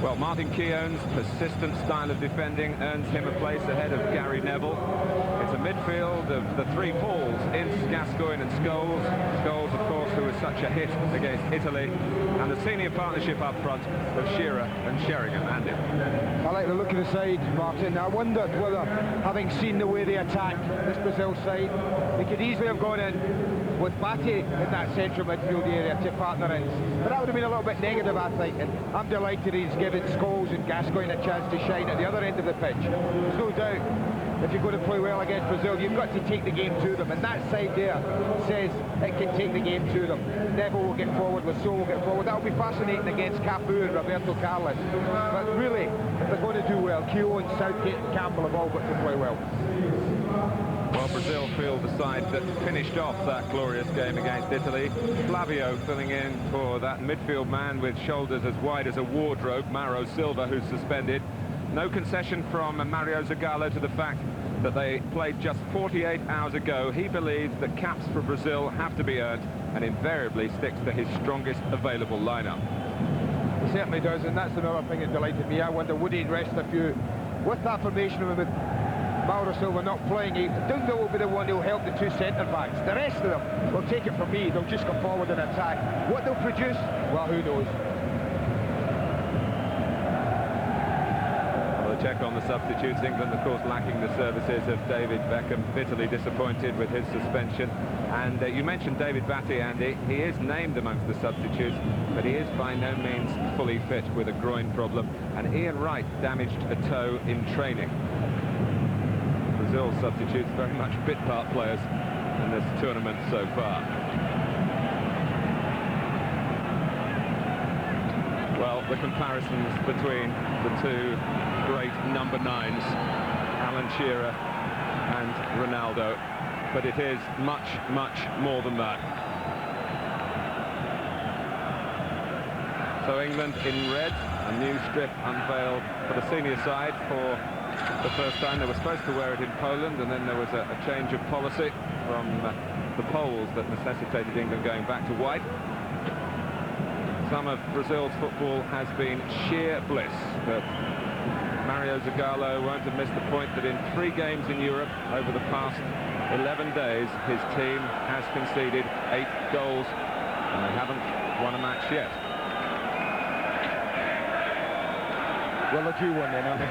Well, Martin Keown's persistent style of defending earns him a place ahead of Gary Neville. It's a midfield of the three Pauls, Ince, Gascoigne and Scholes. Scholes, of course, who was such a hit against Italy. And the senior partnership up front of Shearer and Sheringham. Andy. I like the look of the side, Martin. I wondered whether, having seen the way they attack this Brazil side, they could easily have gone in with Batty in that central midfield area to partner in. But that would have been a little bit negative, I think. And I'm delighted he's given Scholes and Gascoigne a chance to shine at the other end of the pitch. There's no doubt, if you're going to play well against Brazil, you've got to take the game to them. And that side there says it can take the game to them. Neville will get forward, Lasso will get forward. That'll be fascinating against Cafu and Roberto Carlos. But really, if they're going to do well, Keown, Southgate and Campbell have all got to play well. Well, Brazil field the side that finished off that glorious game against Italy. Flavio filling in for that midfield man with shoulders as wide as a wardrobe, Mauro Silva, who's suspended. No concession from Mario Zagallo to the fact that they played just 48 hours ago. He believes that caps for Brazil have to be earned and invariably sticks to his strongest available lineup. He certainly does, and that's another thing that delighted me. I wonder, would he rest a few? With that formation with Mauro Silva not playing, Dunga will be the one who'll help the two centre-backs. The rest of them, will take it from me, they'll just come forward and attack. What they'll produce, well, who knows? Check on the substitutes. England, of course, lacking the services of David Beckham, bitterly disappointed with his suspension. And you mentioned David Batty, Andy. He is named amongst the substitutes, but he is by no means fully fit with a groin problem. And Ian Wright damaged a toe in training. Brazil substitutes very much bit part players in this tournament so far. Well, the comparisons between the two great number 9s, Alan Shearer and Ronaldo, but it is much, much more than that. So England in red, a new strip unveiled for the senior side for the first time. They were supposed to wear it in Poland, and then there was a change of policy from the Poles that necessitated England going back to white. Some of Brazil's football has been sheer bliss, but Mario Zagallo won't have missed the point that in 3 games in Europe over the past 11 days, his team has conceded 8 goals, and they haven't won a match yet. Well, a due one then, aren't they?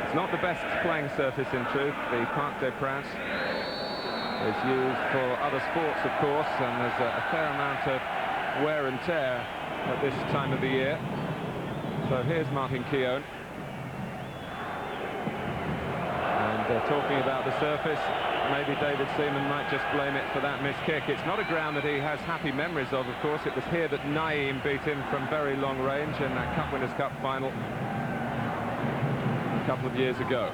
It's not the best playing surface, in truth. The Parc des Princes is used for other sports, of course, and there's a fair amount of wear and tear at this time of the year. So here's Martin Keown. And talking about the surface, maybe David Seaman might just blame it for that missed kick. It's not a ground that he has happy memories of course. It was here that Naeem beat him from very long range in that Cup Winners' Cup final a couple of years ago.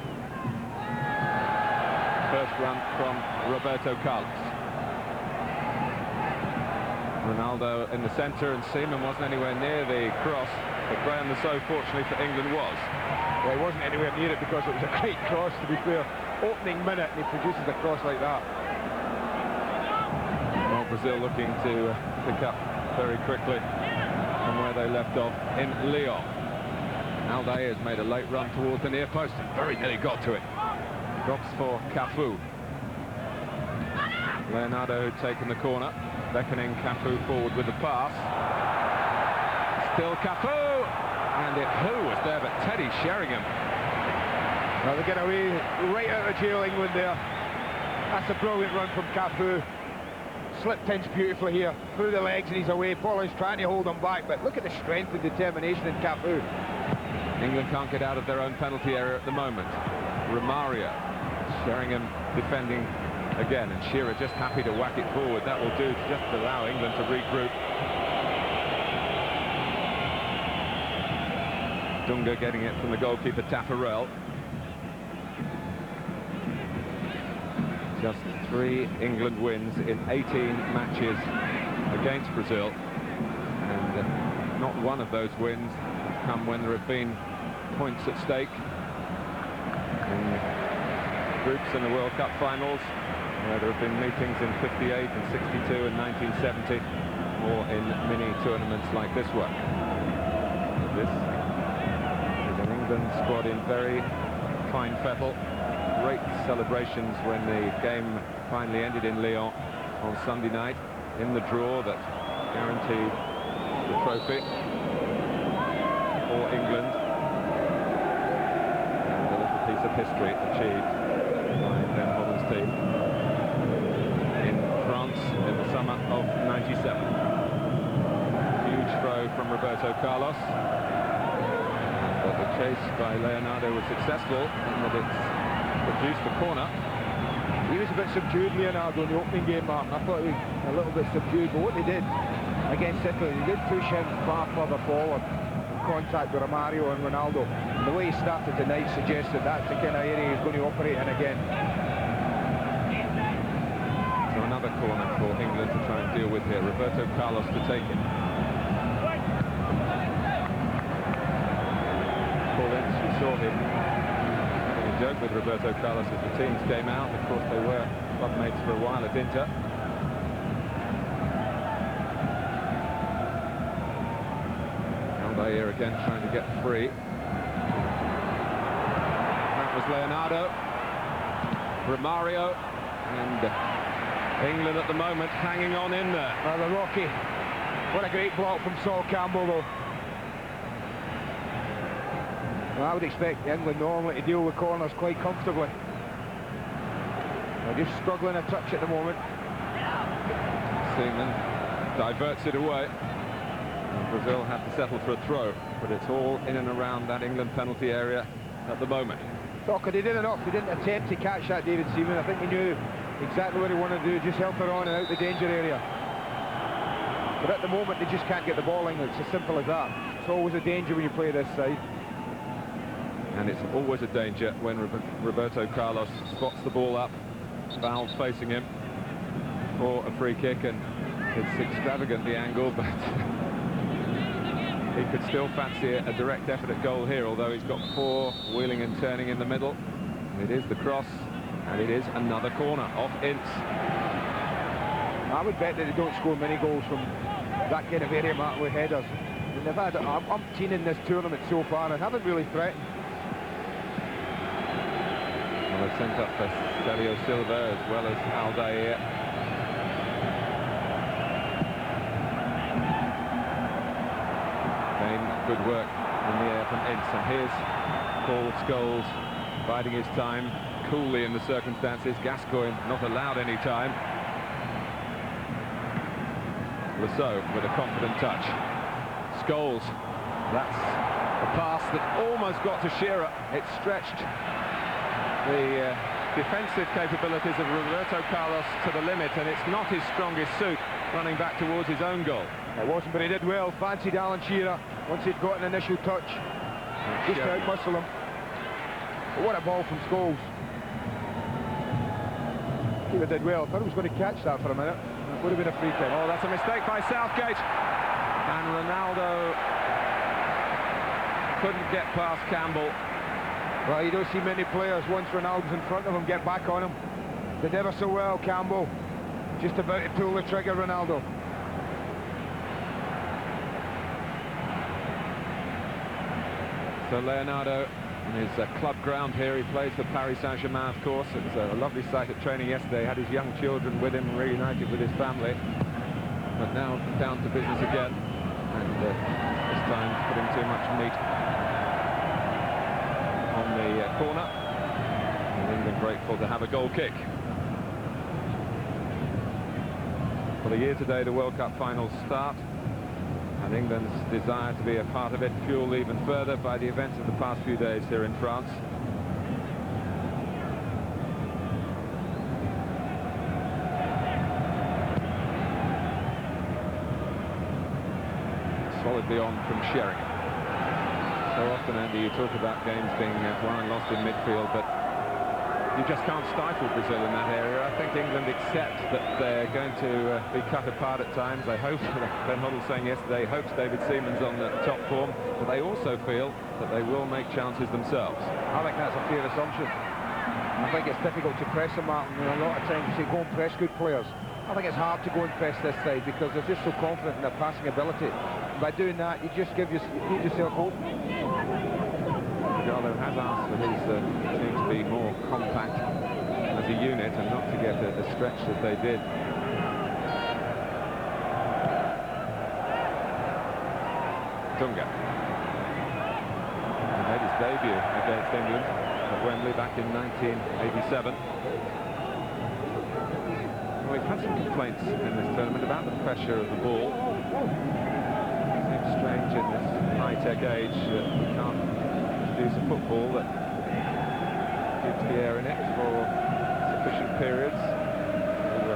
First run from Roberto Carlos. Ronaldo in the centre, and Seaman wasn't anywhere near the cross, but Graham Lasso, fortunately for England, was. Well, he wasn't anywhere near it because it was a great cross, to be fair. Opening minute, and he produces a cross like that. Well, Brazil looking to pick up very quickly from where they left off in Lyon. Aldair has made a late run towards the near post and very nearly got to it. Drops for Cafu. Leonardo had taken the corner, beckoning Cafu forward with the pass. Still Cafu, and who was there but Teddy Sheringham. Well, they get away right out of jail, England there. That's a brilliant run from Cafu. Slipped in beautifully here, through the legs, and he's away. Paul is trying to hold him back, but look at the strength and determination in Cafu. England can't get out of their own penalty area at the moment. Romario, Sheringham defending again, and Shearer just happy to whack it forward. That will do to just allow England to regroup. Dunga getting it from the goalkeeper Taffarel. Just 3 England wins in 18 matches against Brazil, and not one of those wins has come when there have been points at stake. In groups in the World Cup finals, where there have been meetings in 58 and 62 and 1970, or in mini tournaments like this one. This is an England squad in very fine fettle. Great celebrations when the game finally ended in Lyon on Sunday night, in the draw that guaranteed the trophy for England. And a little piece of history achieved by Ben Hoddle's team in France in the summer of '97. Huge throw from Roberto Carlos, but the chase by Leonardo was successful in that it's produced the corner. He was a bit subdued, Leonardo, in the opening game, Martin. I thought he was a little bit subdued, but what they did against Italy, they did push him far further forward in contact with Romario and Ronaldo. And the way he started tonight suggested that's the kind of area he's going to operate in again. So another corner for England to try and deal with here. Roberto Carlos to take it. Paul Ince, we saw him having a joke with Roberto Carlos as the teams came out. Of course, they were club mates for a while at Inter. Here again, trying to get free. That was Leonardo, Romario, and England at the moment hanging on in there. The Rocky. What a great block from Campbell, though. Well, I would expect England normally to deal with corners quite comfortably. They're just struggling a touch at the moment. Seaman diverts it away. Brazil have to settle for a throw, but it's all in and around that England penalty area at the moment. They did enough. They didn't attempt to catch that, David Seaman. I think he knew exactly what he wanted to do, just help her on and out the danger area. But at the moment, they just can't get the ball in. It's as simple as that. It's always a danger when you play this side. And it's always a danger when Roberto Carlos spots the ball up, fouls facing him for a free kick, and it's extravagant, the angle, but he could still fancy a direct effort at goal here, although he's got 4 wheeling and turning in the middle. It is the cross, and it is another corner off Ince. I would bet that they don't score many goals from that kind of area, Mark, with headers. They've had umpteen in this tournament so far and haven't really threatened. Well, they've sent up for Celio Silva as well as Aldair. Good work in the air from Ince, and here's Paul Scholes biding his time coolly in the circumstances. Gascoigne not allowed any time. Lasso with a confident touch. Scholes, that's a pass that almost got to Shearer. It stretched the defensive capabilities of Roberto Carlos to the limit, and it's not his strongest suit running back towards his own goal. It wasn't, but he did well. Fancied Alan Shearer once he'd got an initial touch. Just to outmuscle him. But what a ball from Scholes. Keeper did well. I thought he was going to catch that for a minute. It would have been a free kick. Oh, that's a mistake by Southgate. And Ronaldo couldn't get past Campbell. Well, you don't see many players, once Ronaldo's in front of him, get back on him. Did ever so well, Campbell. Just about to pull the trigger, Ronaldo. So Leonardo on his club ground here. He plays for Paris Saint-Germain, of course. It was a lovely sight at training yesterday. Had his young children with him, reunited with his family. But now down to business again. And this time putting too much meat on the corner. And England grateful to have a goal kick. For the year today, the World Cup finals start. And England's desire to be a part of it fueled even further by the events of the past few days here in France. Solidly on from Shearer. So often, Andy, you talk about games being won and lost in midfield, but you just can't stifle Brazil in that area. I think England accept that they're going to be cut apart at times. They hope, Ben Hoddle saying yesterday, hopes David Seaman's on the top form, but they also feel that they will make chances themselves. I think that's a fair assumption. I think it's difficult to press them, Martin. You know, a lot of times you say go and press good players. I think it's hard to go and press this side because they're just so confident in their passing ability. By doing that, you just give yourself hope. Gallo has asked for his team to be more compact as a unit and not to get as stretched as they did. Dunga. He made his debut against England at Wembley back in 1987. Well, we've had some complaints in this tournament about the pressure of the ball. It seems strange in this high-tech age that we can't produce a football that keeps the air in it for sufficient periods to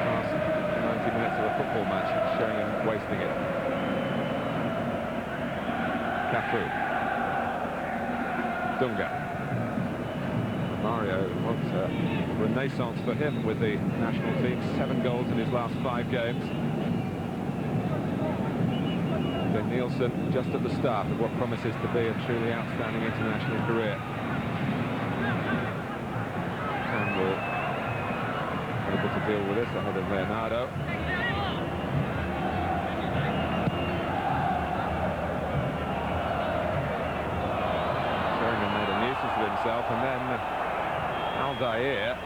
last 90 minutes of a football match, showing him wasting it. Cafu. Dunga. Romario wants a renaissance for him with the national team. 7 goals in his last 5 games. Then Nielsen just at the start of what promises to be a truly outstanding international career. Campbell able to deal with this ahead of Leonardo. Himself, and then Aldair.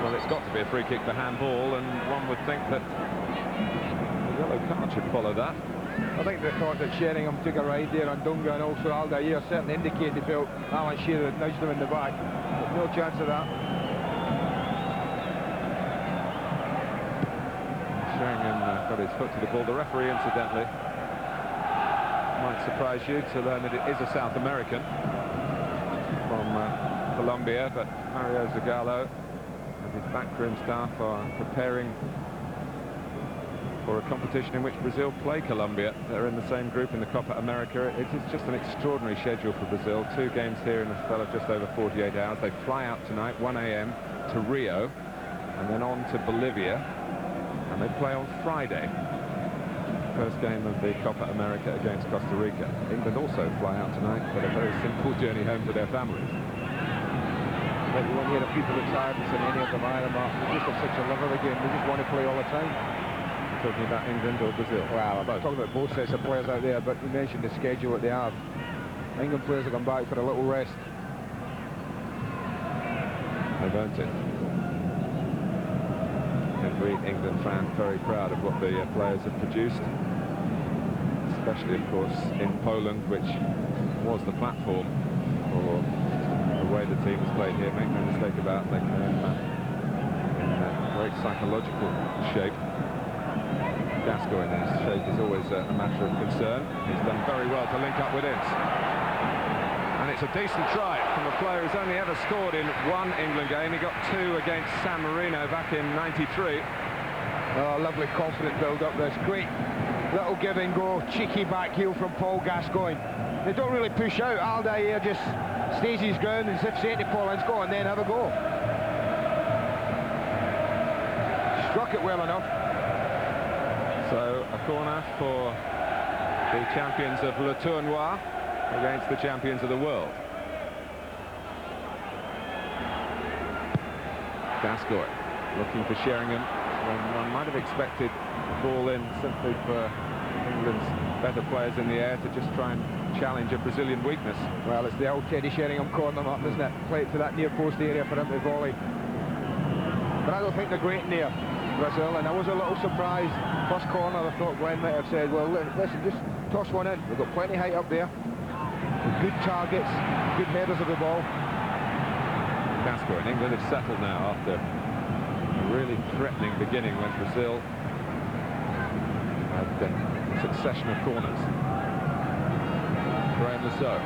Well, it's got to be a free kick for handball, and one would think that the yellow card should follow that. I think they thought that Sheringham took a ride there on Dunga, and also Aldair certainly indicated they felt Alan Shearer had nudged him in the back. But no chance of that. Sheringham got his foot to the ball. The referee, incidentally, might surprise you to learn that it is a South American from Colombia, but Mario Zagallo and his backroom staff are preparing for a competition in which Brazil play Colombia. They're in the same group in the Copa America. It is just an extraordinary schedule for Brazil. 2 games here in a spell of just over 48 hours. They fly out tonight, 1 a.m. to Rio, and then on to Bolivia, and they play on Friday. First game of the Copa America against Costa Rica. England also fly out tonight, but a very simple journey home to their families. But you won't hear of people at tiredness in any of them either, Mark. They just have such a love of the game. They just want to play all the time. You're talking about England or Brazil? Well, I'm talking about both sets of players out there, but you mentioned the schedule that they have. England players have come back for a little rest. They've earned it. Every England fan very proud of what the players have produced, especially, of course, in Poland, which was the platform for the way the team has played here. Make no mistake about it, they came in great psychological shape. Gascoigne's shape is always a matter of concern. He's done very well to link up with Ince. And it's a decent try from a player who's only ever scored in 1 England game. He got 2 against San Marino back in '93. Oh, lovely confident build-up. This great little give and go, cheeky back heel from Paul Gascoigne. They don't really push out. Aldair just stays his ground and if saying to Paul Ince, go on then, have a go. Struck it well enough. So a corner for the champions of Le Tournoi against the champions of the world. Gascoigne looking for Sheringham when one might have expected the ball in simply for England's better players in the air to just try and challenge a Brazilian weakness. Well, it's the old Teddy Sheringham corner up, isn't it? Play it to that near post area for him to volley. But I don't think they're great near Brazil, and I was a little surprised. First corner, I thought Glenn might have said, well, listen, just toss one in. We've got plenty height up there. Good targets, good headers of the ball. Gascoigne, England have settled now after a really threatening beginning when Brazil had a succession of corners. Graham Lasso.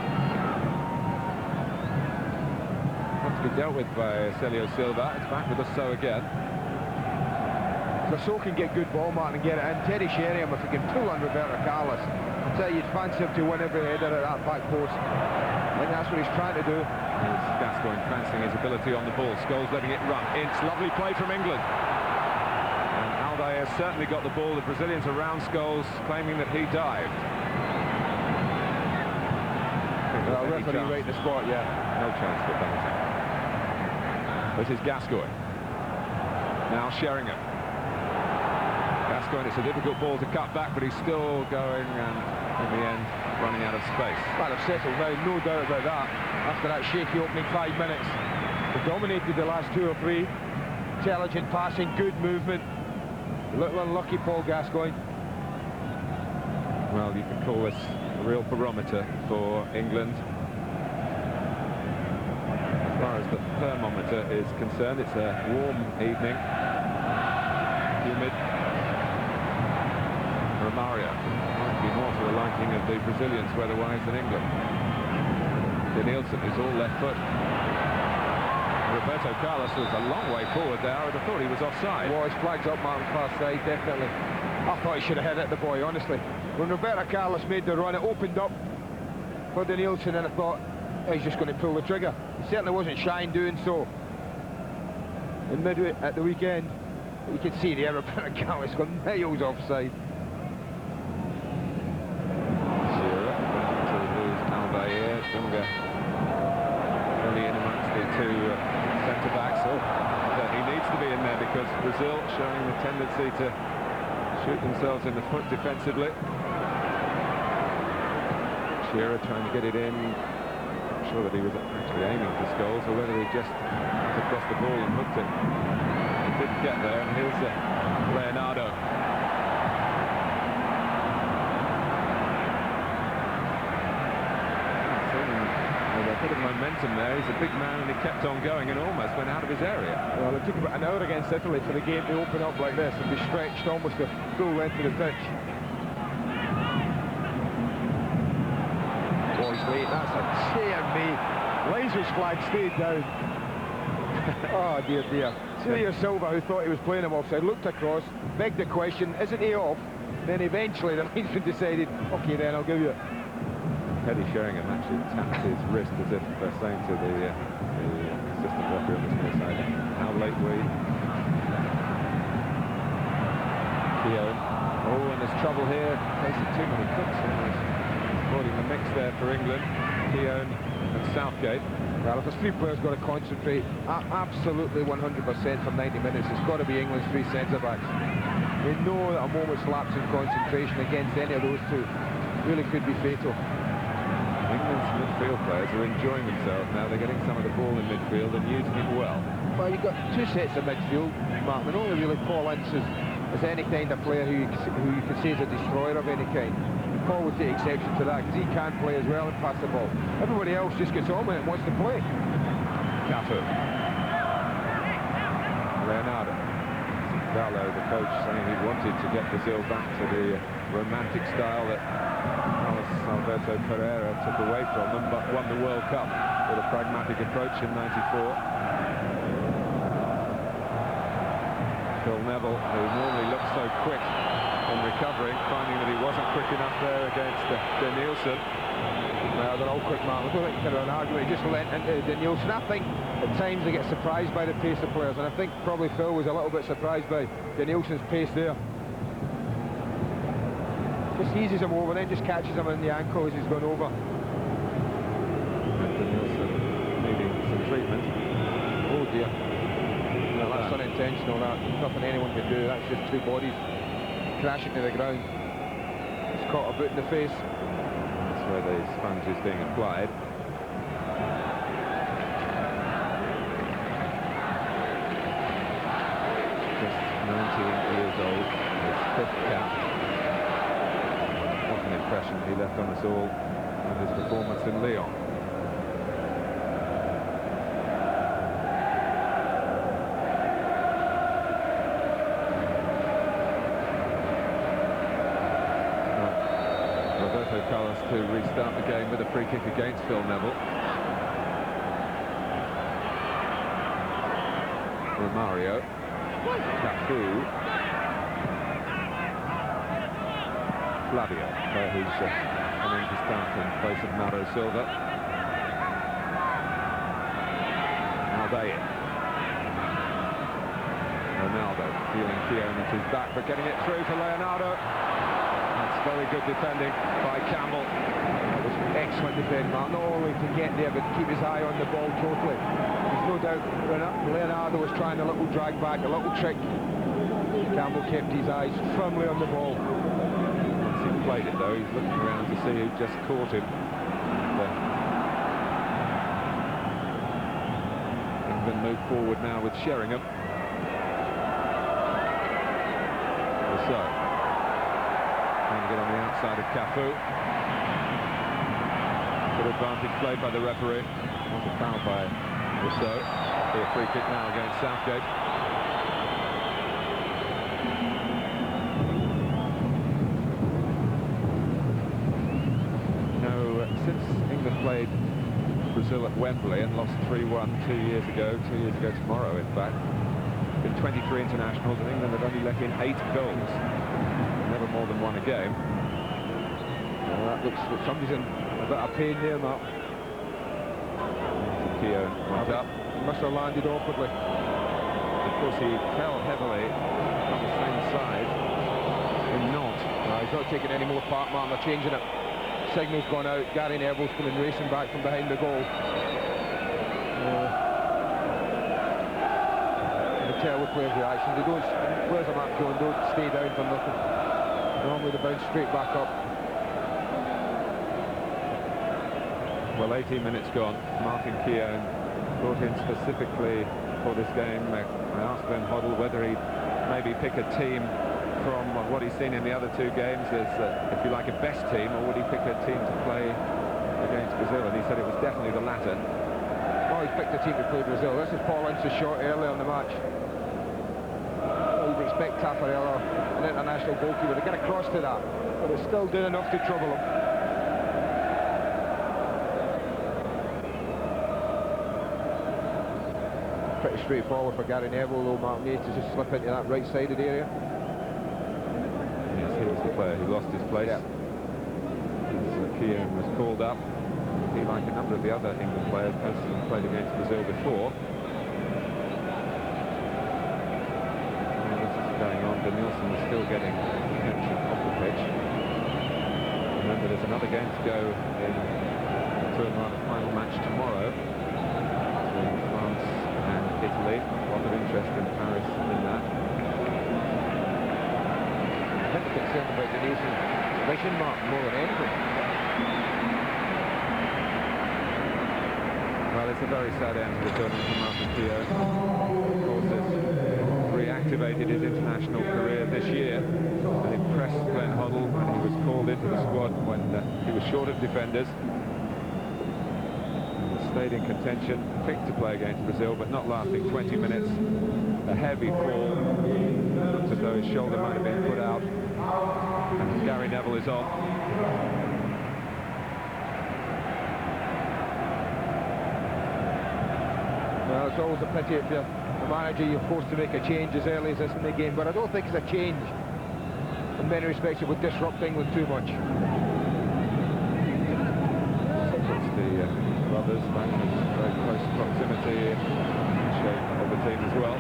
Has to be dealt with by Celio Silva. It's back with Lasso again. Lasso can get good ball marking and get it in. Teddy Sheringham, if he can pull on Roberto Carlos, I tell you, you'd fancy him to win every header at that back post. I think that's what he's trying to do. Here's Gascoigne fancying his ability on the ball. Scholes letting it run. It's lovely play from England. And Aldair certainly got the ball. The Brazilians around Scholes, claiming that he dived. Well, referee right in the spot, yeah. No chance for penalty. This is Gascoigne. Now Sheringham. Gascoigne. It's a difficult ball to cut back, but he's still going, and in the end, running out of space. Well, they've settled now, no doubt about that. After that shaky opening 5 minutes, they dominated the last 2 or 3. Intelligent passing, good movement. A little unlucky, Paul Gascoigne. Well, you can call this a real barometer for England. As far as the thermometer is concerned, it's a warm evening. Humid. Romario might be more to the liking of the Brazilians weather-wise than England. Nielsen is all left foot. Roberto Carlos was a long way forward there. I would have thought he was offside. Well, his flag's up, Martin, far side, definitely. I thought he should have hit it, the boy, honestly. When Roberto Carlos made the run, it opened up for Nielsen, and I thought, oh, he's just going to pull the trigger. He certainly wasn't shy in doing so. In midway at the weekend, you could see there Roberto Carlos gone miles offside. Shearer to lose Albair. Dunga really in amongst the 2 centre-backs. Oh, he needs to be in there because Brazil showing the tendency to shoot themselves in the foot defensively. Shearer trying to get it in. Not sure that he was actually aiming for Scholes, or whether he just across the ball and hooked it. He didn't get there, and here's Leonardo. With a bit of momentum there. He's a big man, and he kept on going and almost went out of his area. Well, it took about an hour against Italy for the game to open up like this and be stretched almost the full length of the pitch. Boys, wait, that's a tear me. Laser's flag stayed down. Oh dear, dear. Celia Silva, who thought he was playing him offside, looked across, begged the question, isn't he off? Then eventually the linesman decided, okay then, I'll give you it. Teddy Sheringham actually tapped his wrist as if saying to the assistant referee on the near side, how late were you? Keown. Oh, and there's trouble here. Facing too many cooks. Avoiding the mix there for England. Keown and Southgate. Well, if there's 3 players got to concentrate absolutely 100% for 90 minutes, it's got to be England's 3 centre-backs. They know that a moment's lapse in concentration against any of those 2 really could be fatal. England's midfield players are enjoying themselves now. They're getting some of the ball in midfield and using it well. Well, you've got 2 sets of midfield, Martin, and only really Paul Ince is any kind of player who you can say is a destroyer of any kind. Paul would take exception to that because he can play as well and pass the ball. Everybody else just gets on with it and wants to play. Cafu. Leonardo. Gallo, the coach, saying he wanted to get Brazil back to the romantic style that Alberto Pereira took away from them, but won the World Cup with a pragmatic approach in '94. Phil Neville, who normally looks so quick in recovering, finding that he wasn't quick enough there against Nielsen. Well, they're all quick, man. I don't think you can have an argument. He just went into Nielsen. I think at times they get surprised by the pace of players, and I think probably Phil was a little bit surprised by Nielsen's pace there. Just eases him over, then just catches him in the ankle as he's gone over. Nielsen needing some treatment. Oh dear. No, that's unintentional. That nothing anyone can do. That's just 2 bodies crashing to the ground. He's caught a boot in the face. That's where the sponge is being applied. Just 19 years old, his 5th cap. What an impression he left on us all with his performance in Lyon. Roberto Carlos to restart the game with a free kick against Phil Neville. Romario, Cafu, Flavio, who's coming to start in place of Mauro Silva. Albair. Ronaldo feeling Keown at his back, but getting it through for Leonardo. That's very good defending by Campbell. That was excellent defending, Mark. Not only to get there, but keep his eye on the ball totally. There's no doubt Leonardo was trying a little drag back, a little trick. Campbell kept his eyes firmly on the ball. Once he played it, though, he's looking around to see who just caught him. England move forward now with Sheringham. So, trying to get on the outside of Cafu. Good advantage played by the referee. Was a foul by Rousseau. Be a free kick now against Southgate. Since England played Brazil at Wembley and lost 3-1 2 years ago tomorrow in fact, been 23 internationals, and England had only let in 8 goals, never more than 1 a game. Well, that looks like somebody's in a bit of pain there, Mark. Keown went up. He must have landed awkwardly. Of course, he fell heavily on the same side in Nantes. He's not taking any more part, Mark. They're changing it. Signal's gone out. Gary Neville's coming racing back from behind the goal. You can tell the players' reaction. They don't. Players of Mark Keown don't stay down for nothing. Normally they bounce straight back up. Well, 18 minutes gone. Martin Keown brought in specifically for this game. I asked Ben Hoddle whether he'd maybe pick a team from what he's seen in the other 2 games as, if you like, a best team, or would he pick a team to play against Brazil? And he said it was definitely the latter. Oh, he's picked a team to play Brazil. This is Paul Ince's shot earlier in the match. You'd expect Tafarella, an international goalkeeper, to get across to that, but it's still doing enough to trouble him. Pretty straightforward for Gary Neville, though, Mark Nates, to just slip into that right-sided area. Yes, he was the player who lost his place. Yeah. Keown was called up. He, like a number of the other England players, has played against Brazil before. And this is going on. Danielson is still getting attention off the pitch. Remember, there's another game to go in the Tournoi final match tomorrow between France and Italy. A lot of interest in Paris in that. I think the concern about the nation vision, Mark, more than anything. Well, it's a very sad end to the tournament for Martin Keown. Of course, has reactivated his international career this year and impressed Glenn Hoddle when he was called into the squad when he was short of defenders. Stayed in contention, picked to play against Brazil, but not lasting 20 minutes. A heavy fall. Looked as though his shoulder might have been put out. And Gary Neville is on. Well, it's always a pity if you're the manager, you're forced to make a change as early as this in the game, but I don't think it's a change. In many respects, it would disrupt England too much. It's the brothers back in very close proximity in shape of the team as well.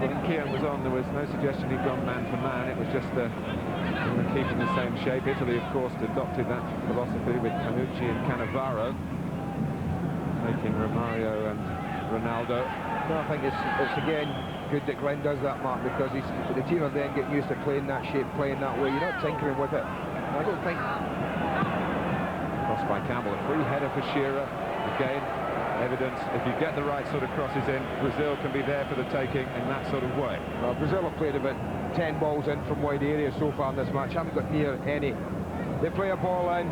When Keown was on, there was no suggestion he'd gone man for man. It was just keeping the same shape. Italy, of course, adopted that philosophy with Panucci and Cannavaro, making Romario and Ronaldo. No, I think it's again good that Glenn does that, Mark, because the team are then getting used to playing that shape, playing that way. You're not tinkering with it. I don't think. Crossed by Campbell, a free header for Shearer. Again, evidence, if you get the right sort of crosses in, Brazil can be there for the taking in that sort of way. Well, Brazil have played about 10 balls in from wide areas so far in this match, haven't got near any. They play a ball in,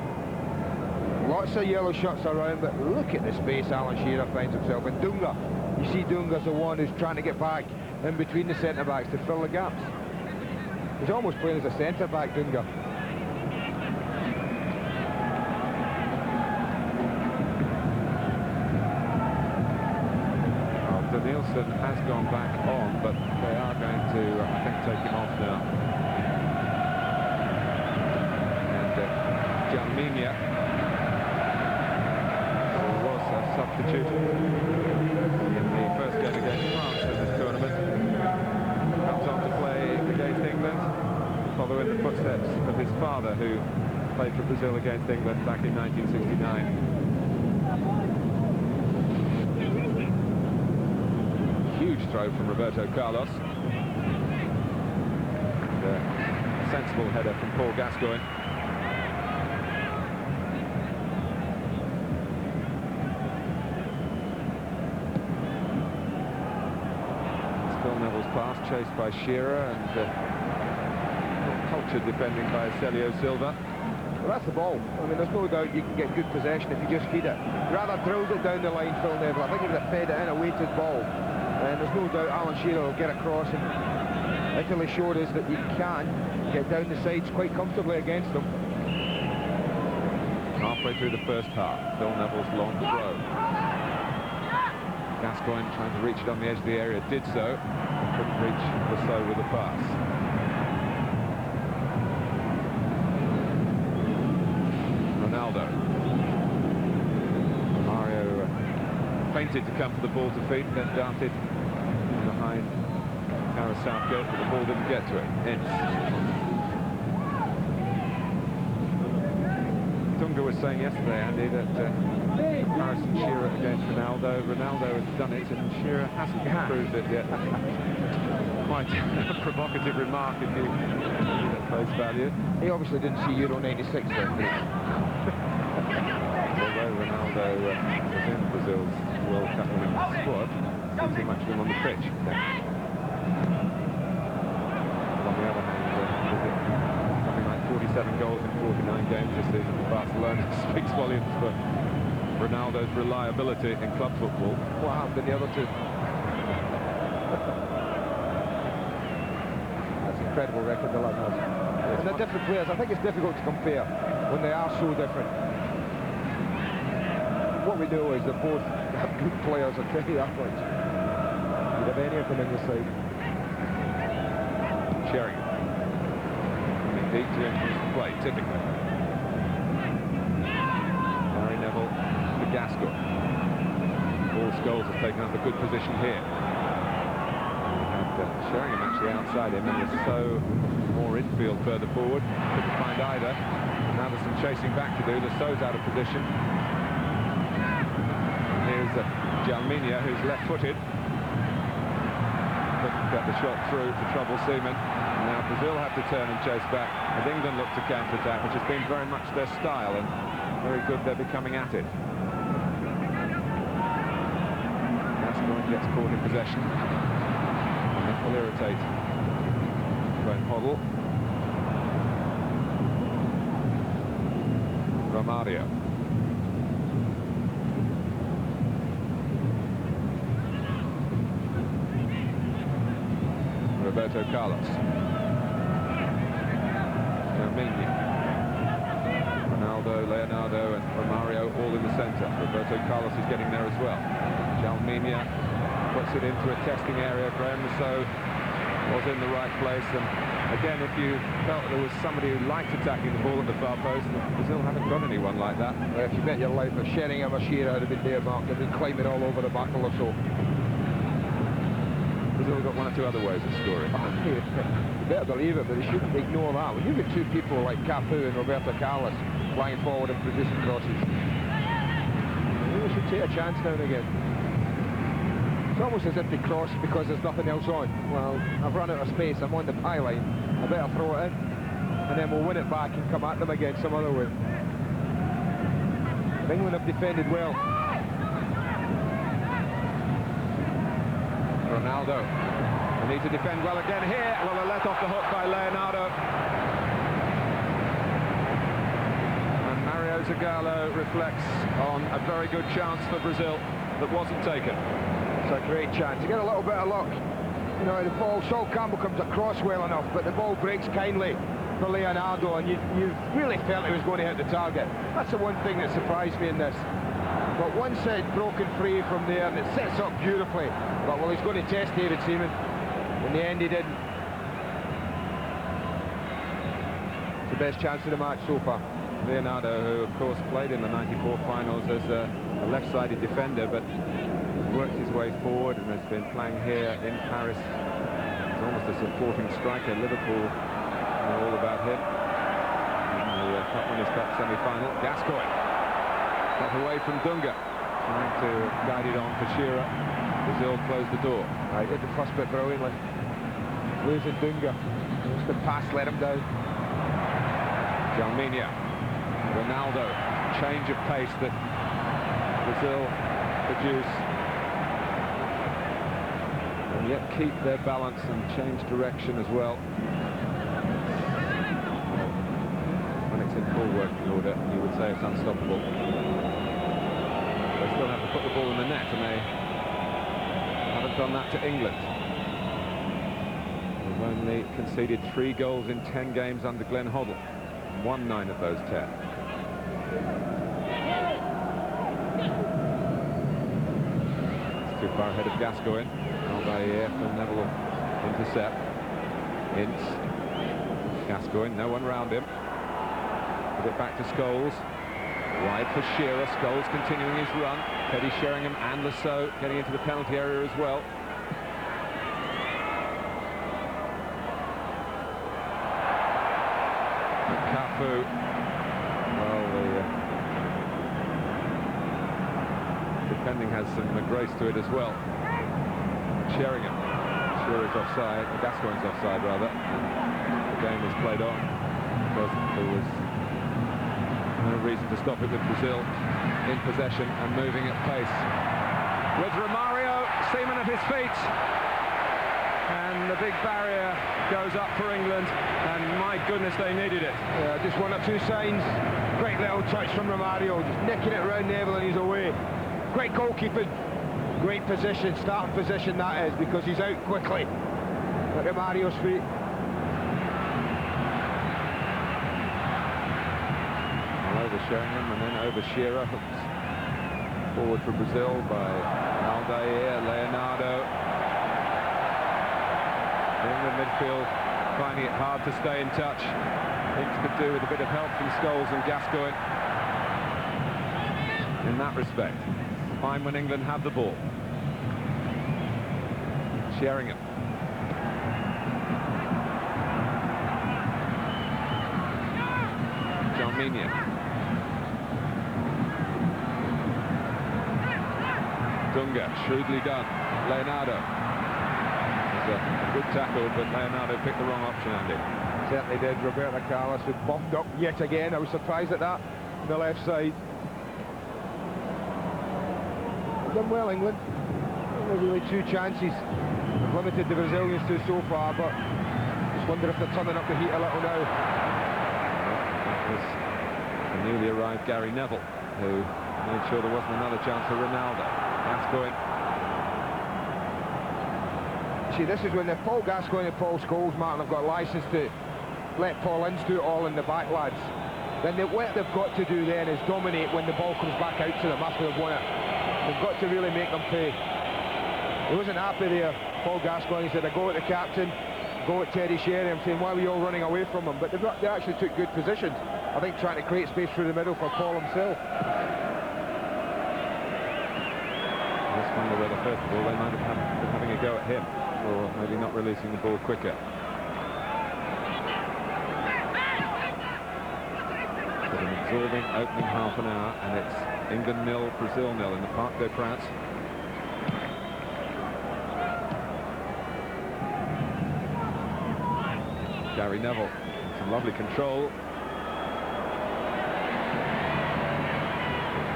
lots of yellow shots around, but look at the space Alan Shearer finds himself in. Dunga, you see Dunga's the one who's trying to get back in between the centre-backs to fill the gaps. He's almost playing as a centre-back, Dunga. Danielson has gone back on, but they are going to, I think, take him off now. And Jalminia, who was a substitute in the first game against France in this tournament, comes on to play against England, following the footsteps of his father, who played for Brazil against England back in 1969. throw from Roberto Carlos. And, a sensible header from Paul Gascoigne. Pass chased by Shearer and cultured defending by Celio Silva. Well, that's the ball. I mean, there's no doubt you can get good possession if you just feed it. Rather drilled it down the line, Phil Neville. I think he would have fed it in a weighted ball. And there's no doubt Alan Shearer will get across, and Italy showed us that you can get down the sides quite comfortably against them. Halfway through the first half, Phil Neville's long throw. Gascoigne trying to reach it on the edge of the area, did so. Couldn't reach the so with the pass. Ronaldo. Romario feinted to come for the ball to feet, then darted behind Gareth Southgate, but the ball didn't get to it. Dunga was saying yesterday, Andy, that comparison Shearer against Ronaldo. Ronaldo has done it and Shearer hasn't proved it yet. Quite a provocative remark if you at face value. He obviously didn't see Euro 96 then. Although Ronaldo was in Brazil's World Cup winning squad, didn't see much of him on the pitch. But on the other hand, something like 47 goals in 49 games this season for Barcelona speaks volumes for Ronaldo's reliability in club football. What happened in the other two? That's an incredible record the lad has. And they're different players. I think it's difficult to compare when they are so different. What we know is that both have good players, I tell you that much. You'd have any of them in the side. Sharing it. Deep to entrance play, typically. Gary Neville to Gascoigne. Paul Scholes has taken up a good position here. And Sheringham actually outside him, and was so more infield further forward. Couldn't find either. Now there's some chasing back to do. The So's out of position. And here's Jalminia, who's left-footed. Couldn't get the shot through to trouble Seaman. Now Brazil have to turn and chase back, as England look to counter-attack, which has been very much their style, and very good they're becoming at it. Gascoigne gets caught in possession, and that will irritate Hoddle. Romario. Roberto Carlos. Ronaldo, Leonardo and Romario all in the centre. Roberto Carlos is getting there as well. Jalminia puts it into a testing area. Graham Rousseau was in the right place, and again, if you felt there was somebody who liked attacking the ball at the far post, Brazil haven't got anyone like that. Well, if you bet your life that Sheringham or Shearer had been there, Mark, they'd been climbing all over the back or so. Brazil got one or two other ways of scoring. You better believe it, but they shouldn't ignore that. When you've got two people like Campbell and Roberto Carlos flying forward and producing crosses, they should take a chance now and again. It's almost as if they cross because there's nothing else on. Well, I've run out of space, I'm on the pie line, I better throw it in, and then we'll win it back and come at them again some other way. England have defended well. Ronaldo. They need to defend well again here. Well, they're let off the hook by Leonardo. And Mario Zagallo reflects on a very good chance for Brazil that wasn't taken. It's a great chance. You get a little bit of luck. You know, the ball, Sol Campbell comes across well enough, but the ball breaks kindly for Leonardo, and you really felt he was going to hit the target. That's the one thing that surprised me in this. But once it's broken free from there, and it sets up beautifully. But, well, he's going to test David Seaman. In the end, he didn't. It's the best chance of the match so far. Leonardo, who, of course, played in the '94 finals as a left-sided defender, but worked his way forward and has been playing here in Paris. He's almost a supporting striker. Liverpool know all about him. In the Cup Winners' Cup semi-final. Gascoigne got away from Dunga. trying to guide it on for Shearer. Brazil closed the door. Right, did the first bit brilliantly. Losing Dunga. Just the pass let him down. Jalminia. Ronaldo. Change of pace that Brazil produce. And yet keep their balance and change direction as well. When it's in full working order, you would say it's unstoppable. They still have to put the ball in the net, and they haven't done that to England. They've only conceded 3 goals in 10 games under Glenn Hoddle, and won 9 of those 10. It's too far ahead of Gascoigne. Aldair from Neville intercept. Ince. Gascoigne, no one round him. Put it back to Scholes. Wide for Shearer. Scholes continuing his run. Teddy Sheringham and Lasso getting into the penalty area as well. Cafu. Well, the defending has some grace to it as well. Sheringham. Shearer's offside. Gascoigne's offside, rather. The game is played on because there was no reason to stop it with Brazil in possession and moving at pace. With Romario, Seaman at his feet. And the big barrier goes up for England, and my goodness, they needed it. Yeah, just 1 or 2 signs. Great little touch from Romario, just nicking it around Neville and he's away. Great goalkeeping. Great position, starting position that is, because he's out quickly at Romario's feet. Over Sheringham and then over Shearer, hooked forward for Brazil by Aldair, Leonardo. In the midfield, finding it hard to stay in touch. Things could do with a bit of help from Scholes and Gascoigne. In that respect, fine when England have the ball. Sheringham. Jalminia. Dunga, shrewdly done. Leonardo. It was a good tackle, but Leonardo picked the wrong option, Andy. Certainly did. Roberto Carlos was bombed up yet again. I was surprised at that on the left side. Done well, England. Only really 2 chances. They've limited the Brazilians to so far, but just wonder if they're turning up the heat a little now. That was the newly arrived Gary Neville, who made sure there wasn't another chance for Ronaldo. Gascoigne. See, this is when Paul Gascoigne and Paul Scholes, Martin, have got licence to let Paul Ince do it all in the back, lads. Then what they've got to do then is dominate when the ball comes back out to them after they've won it. They've got to really make them pay. He wasn't happy there, Paul Gascoigne. He said, I go at the captain, go at Teddy Shearer. I'm saying, why were you all running away from him? But they actually took good positions. I think trying to create space through the middle for Paul himself. I just wonder whether, first of all, they might have been having a go at him, or maybe not releasing the ball quicker. But an absorbing opening half an hour, and it's England 0, Brazil 0 in the Parc des Princes. Gary Neville, some lovely control.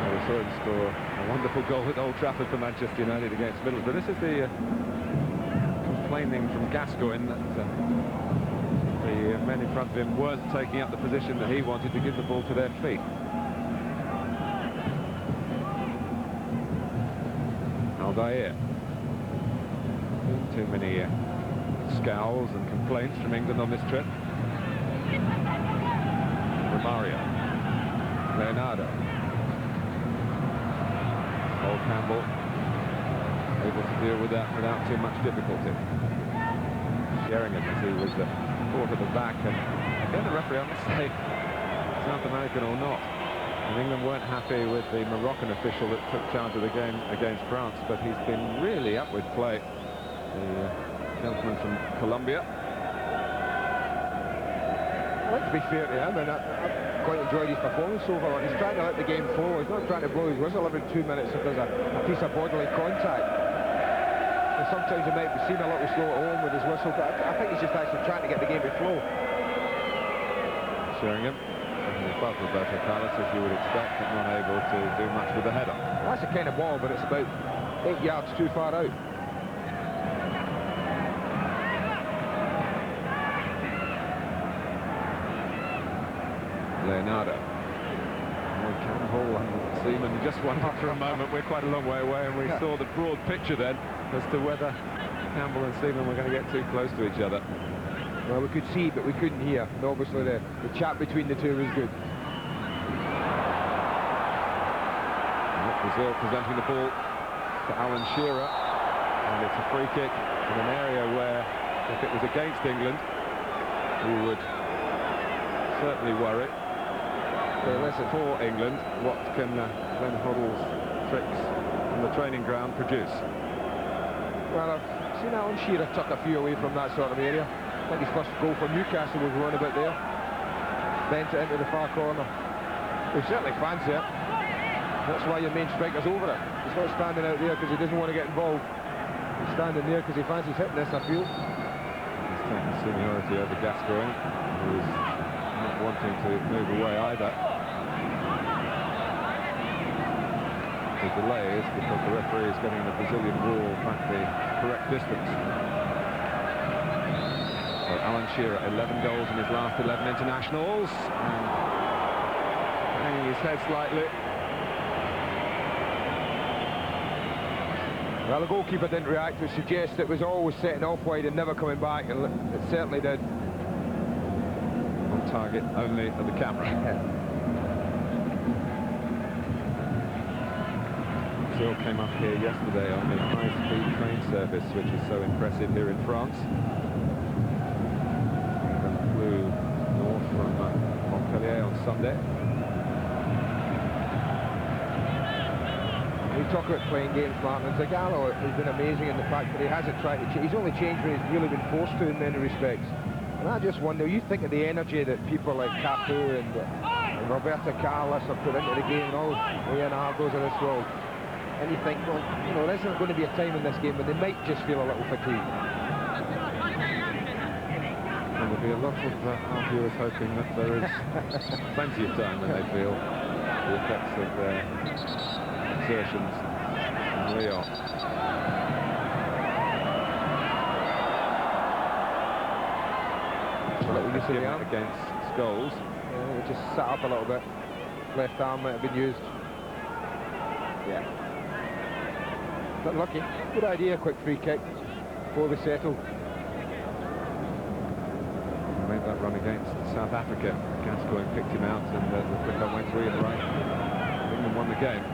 We saw him score a wonderful goal at Old Trafford for Manchester United against Middlesbrough. This is the complaining from Gascoigne that the men in front of him weren't taking up the position that he wanted to give the ball to their feet. Aldair. Too many scowls and complaints from England on this trip. Romario. Leonardo. Old Campbell able to deal with that without too much difficulty. Sheringham, as he was caught at the back, and again the referee, I must say, South American or not, and England weren't happy with the Moroccan official that took charge of the game against France, but he's been really up with play, the gentleman from Colombia. Let's be fair to him, and I've quite enjoyed his performance so far. He's trying to let the game flow. He's not trying to blow his whistle every 2 minutes if there's a piece of bodily contact. And sometimes he might seem a little slow at home with his whistle, but I think he's just actually trying to get the game to flow. Sheringham, above Roberto Carlos, as you would expect, but not able to do much with the header. Well, that's the kind of ball, but it's about 8 yards too far out. Leonardo. Campbell and Seaman just wondered for a moment. We're quite a long way away, and we saw the broad picture then as to whether Campbell and Seaman were going to get too close to each other. Well, we could see, but we couldn't hear. And obviously, the chat between the two was good. Brazil presenting the ball to Alan Shearer, and it's a free kick in an area where, if it was against England, we would certainly worry. So listen, for England, what can Glenn Hoddle's tricks on the training ground produce? Well, I've seen Alan Shearer tuck a few away from that sort of area. I think his first goal for Newcastle was run about there. Bent it into the far corner. We certainly fancy it. That's why your main striker's over it. He's not standing out there because he doesn't want to get involved. He's standing there because he fancies hitting this, I feel. He's taking seniority over Gascoigne, who's not wanting to move away either. The delay is because the referee is getting the Brazilian wall back the correct distance. So Alan Shearer, 11 goals in his last 11 internationals. Hanging his head slightly. Well, the goalkeeper didn't react, which suggests it was always setting off wide and never coming back, and it certainly did. On target only at the camera. Brazil came up here yesterday on the high-speed train service, which is so impressive here in France. And flew north from Montpellier on Sunday. We talk about playing games, Martin, and Zagallo has been amazing in the fact that he hasn't tried to change. He's only changed when he's really been forced to in many respects. And I just wonder, you think of the energy that people like Campbell and Roberto Carlos have put into the game, and all the Ronaldos of this world, and you think, well, you know, there's not going to be a time in this game when they might just feel a little fatigued. And there'll be a lot of our viewers hoping that there is plenty of time when they feel the effects of their exertions in Lyon. Against Scholes. Yeah, we just sat up a little bit. Left arm might have been used. Yeah. But lucky. Good idea, quick free kick before they settle. He made that run against South Africa. Gascoigne picked him out, and the flick on went through in the right. England won the game.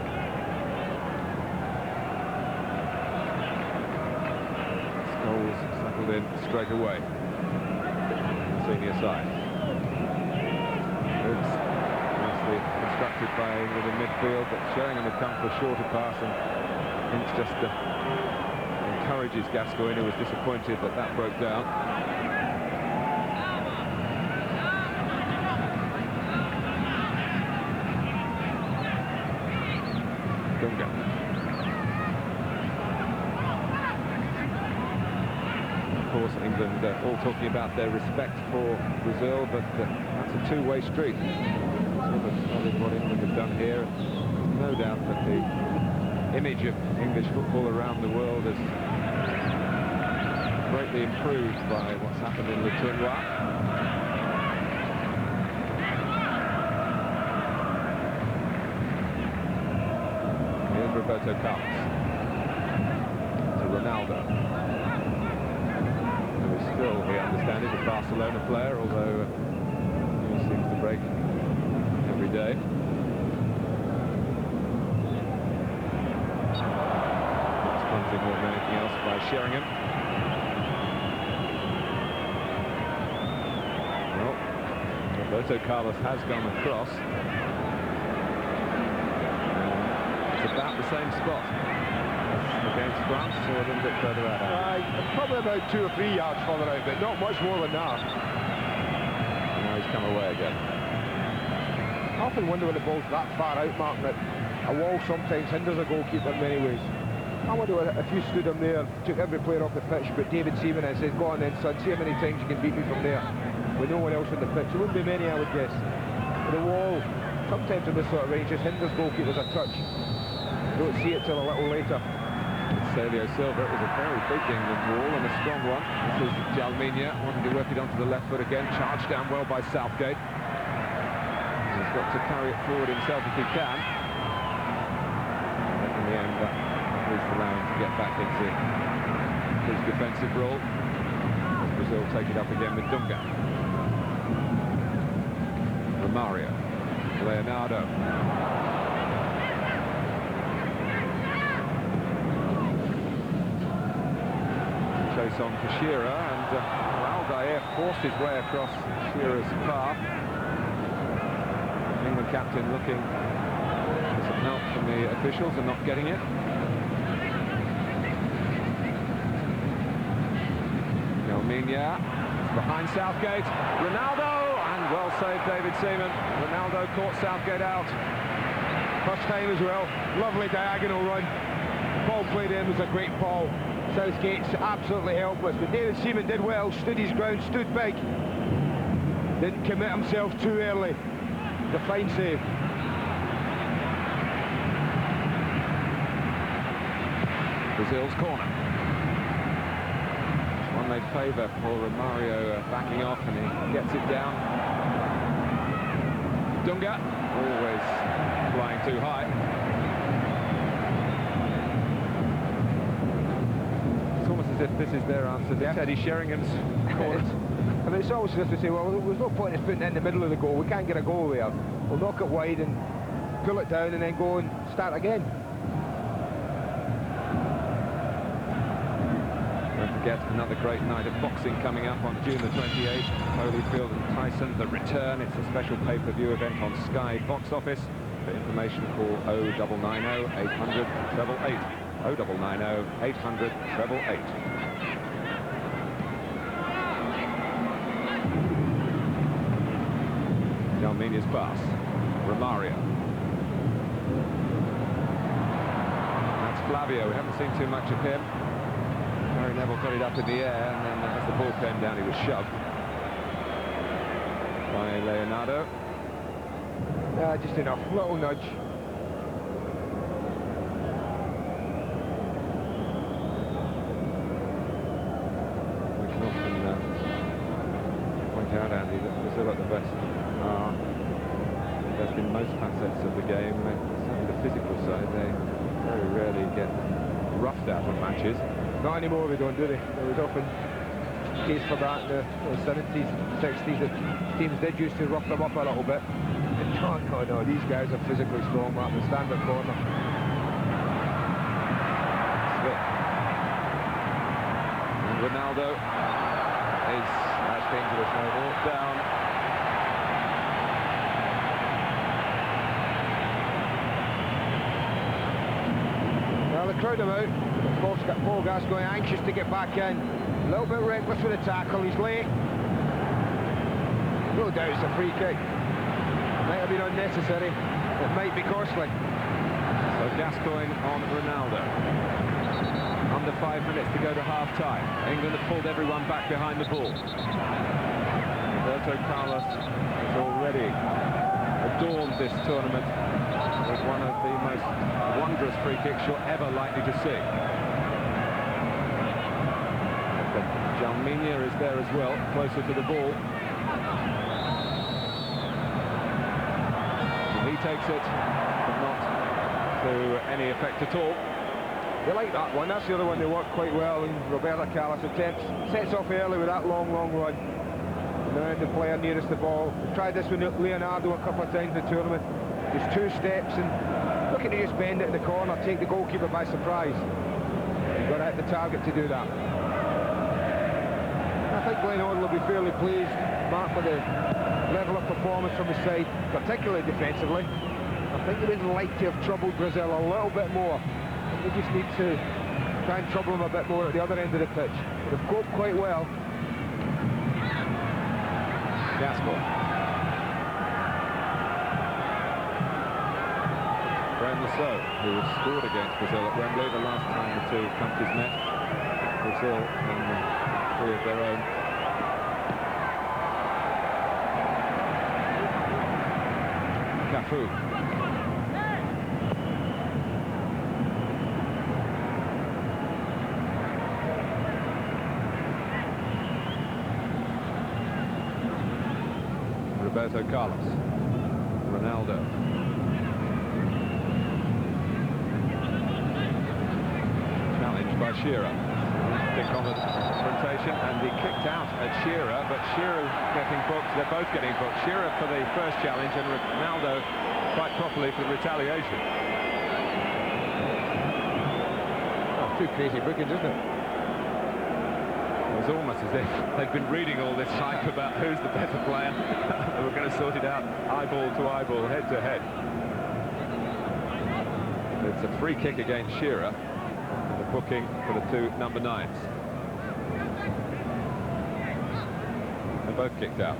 Scholes settled in straight away. Senior side. It's nicely constructed by England in midfield, but Sheringham had come for a shorter pass, and Ince just encourages Gascoigne, who was disappointed that that broke down. Dunga. Of course, England all talking about their respect for Brazil, but that's a two-way street. That is what England have done here. There's no doubt that the image of English football around the world is greatly improved by what's happened in the Tournoi. Here's Roberto Carlos to Ronaldo, who is still, we understand, is a Barcelona player, although he seems to break every day. Punting more than anything else by Sheringham. Well, Roberto Carlos has gone across. It's about the same spot as against France, or a little bit further out. Probably about 2 or 3 yards further out, but not much more than that. Now he's come away again. I often wonder when the ball's that far out, Mark, that a wall sometimes hinders a goalkeeper in many ways. I wonder if you stood him there, took every player off the pitch, but David Seaman and says, go on then, son, see how many times you can beat me from there, with no one else on the pitch. There wouldn't be many, I would guess. But the wall, sometimes in this sort of range, just hinders goalkeepers a touch. You don't see it till a little later. Celio Silva is a very big England wall and a strong one. This is Jalminia, wanting to work it onto the left foot again, charged down well by Southgate. He's got to carry it forward himself if he can. But in the end, he's allowed to get back into his defensive role. As Brazil take it up again with Dunga. Romario, Leonardo. Chase on for Shearer, and Aldair forced his way across Shearer's path. England captain looking for some help from the officials and not getting it. Jalminia behind Southgate. Ronaldo, and well saved David Seaman. Ronaldo caught Southgate out. First time as well. Lovely diagonal run. The ball played in was a great ball. Southgate's absolutely helpless, but David Seaman did well, stood his ground, stood big. Didn't commit himself too early. The fine save. Brazil's corner. One made favour for Romario backing off, and he gets it down. Dunga, always flying too high. It's almost as if this is their answer to Teddy Sheringham's corner. I mean, it's always just to say, well, there's no point in putting it in the middle of the goal. We can't get a goal there. We'll knock it wide and pull it down and then go and start again. Don't forget, another great night of boxing coming up on June the 28th. Holyfield and Tyson, The Return. It's a special pay-per-view event on Sky Box Office. For information, call 0990 800 888. 0990 800 888. Jalminia's pass. Romario. That's Flavio. We haven't seen too much of him. Gary Neville got it up in the air, and then as the ball came down, he was shoved by Leonardo. Yeah, just enough. Little nudge. We can often point out, Andy, that Brazil at the best are best in most facets of the game. Certainly the physical side, they very rarely get roughed out on matches. Not anymore, they don't, do they? There was often a case for that in the 70s, 60s, that teams did used to rough them up a little bit. And no, these guys are physically strong, Mark. They stand at corner. And Ronaldo is dangerous now, down. Well, the crowd are out. Paul Gascoigne anxious to get back in. A little bit reckless with the tackle. He's late. No doubt it's a free kick. Might have been unnecessary. It might be costly. So Gascoigne on Ronaldo. Under 5 minutes to go to half-time. England have pulled everyone back behind the ball. Roberto Carlos has already adorned this tournament with one of the most wondrous free kicks you're ever likely to see. But Jalminia is there as well, closer to the ball. And he takes it, but not to any effect at all. They like that one. That's the other one they work quite well, and Roberto Carlos attempts, sets off early with that long run. And then the player nearest the ball. We've tried this with Leonardo a couple of times in the tournament. Just 2 steps and looking to just bend it in the corner, take the goalkeeper by surprise. You've got to hit the target to do that. I think Glenn Hoddle will be fairly pleased, Mark, with the level of performance from his side, particularly defensively. I think they would like to have troubled Brazil a little bit more. They just need to try and trouble them a bit more at the other end of the pitch. They've coped quite well. Gascoigne. who scored against Brazil at Wembley the last time the two countries met. Brazil and three of their own. Cafu. Roberto Carlos. Ronaldo. Challenged by Shearer. Stick on the confrontation, and he kicked out at Shearer, but Shearer getting booked. They're both getting booked. Shearer for the first challenge, and Ronaldo quite properly for the retaliation. Oh, two crazy bookings, isn't it? It was almost as if they'd been reading all this hype about who's the better player. They were going to sort it out eyeball to eyeball, head to head. It's a free kick against Shearer, and a booking for the two number 9s. They're both kicked out.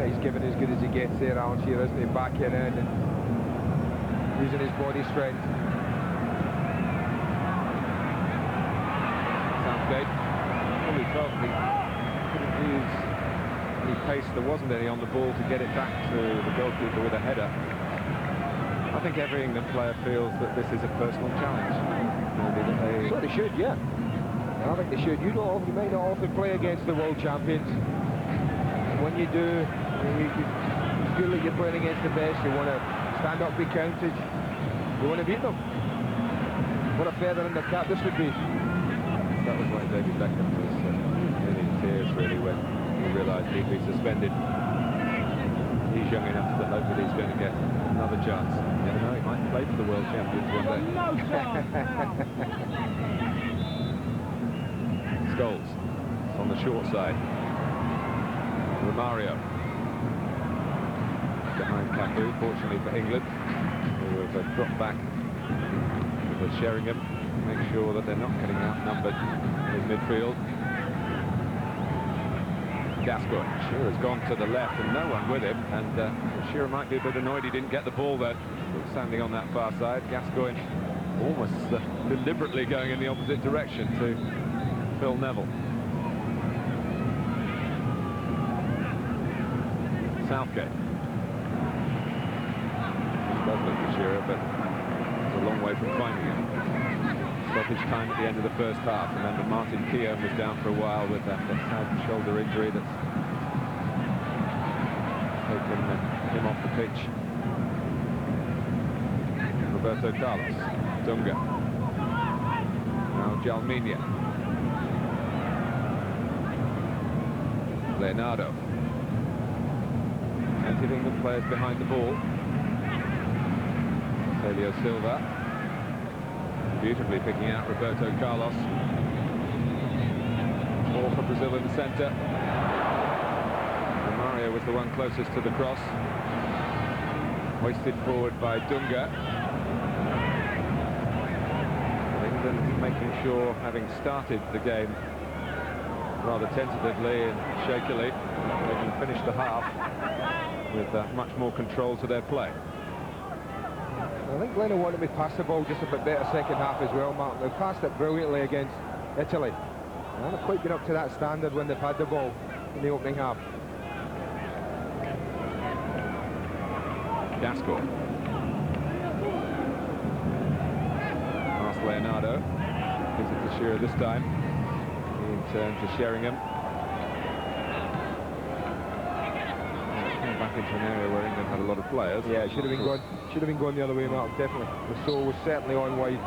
He's given as good as he gets there, Alan Shearer, isn't he? Back in and using his body strength. Southgate probably felt he couldn't use any pace. There wasn't any on the ball to get it back to the goalkeeper with a header. I think every England player feels that this is a personal challenge. Maybe So they should, yeah. I think they should. You may not often play against the world champions. When you do, you feel like you're playing against the best. You want to stand up, be counted. You want to beat them. What a feather in the cap this would be. That was why David Beckham was in tears, really, when he realised he'd be suspended. He's young enough to hope that he's going to get another chance. You never know, he might play for the world champions one day. Scholes on the short side. Romario behind Campbell, fortunately for England, who have dropped back with Sheringham, make sure that they're not getting outnumbered in midfield. Gascoigne, Shearer's gone to the left and no one with him, and Shearer might be a bit annoyed he didn't get the ball there, standing on that far side. Gascoigne almost deliberately going in the opposite direction to Phil Neville. Southgate. Does look for Shearer, but it's a long way from finding him. Stoppage time at the end of the first half. Remember, Martin Keown was down for a while with that sad shoulder injury that's taken him off the pitch. Roberto Carlos. Dunga. Now Jalminia. Leonardo. Plenty of England players behind the ball. Celio Silva beautifully picking out Roberto Carlos. Ball for Brazil in the centre. Romario was the one closest to the cross. Hoisted forward by Dunga. England making sure, having started the game rather tentatively and shakily, they can finish the half with much more control to their play. I think Glenn wanted me to pass the ball just a bit better second half as well, Martin. They passed it brilliantly against Italy. They haven't quite been up to that standard when they've had the ball in the opening half. Gascoigne. Past Leonardo. Gives it to Shearer this time. He in turn to Sheringham. came back into an area where England had a lot of players. Yeah, it should have been going the other way, Mark, definitely. The soul was certainly on wide.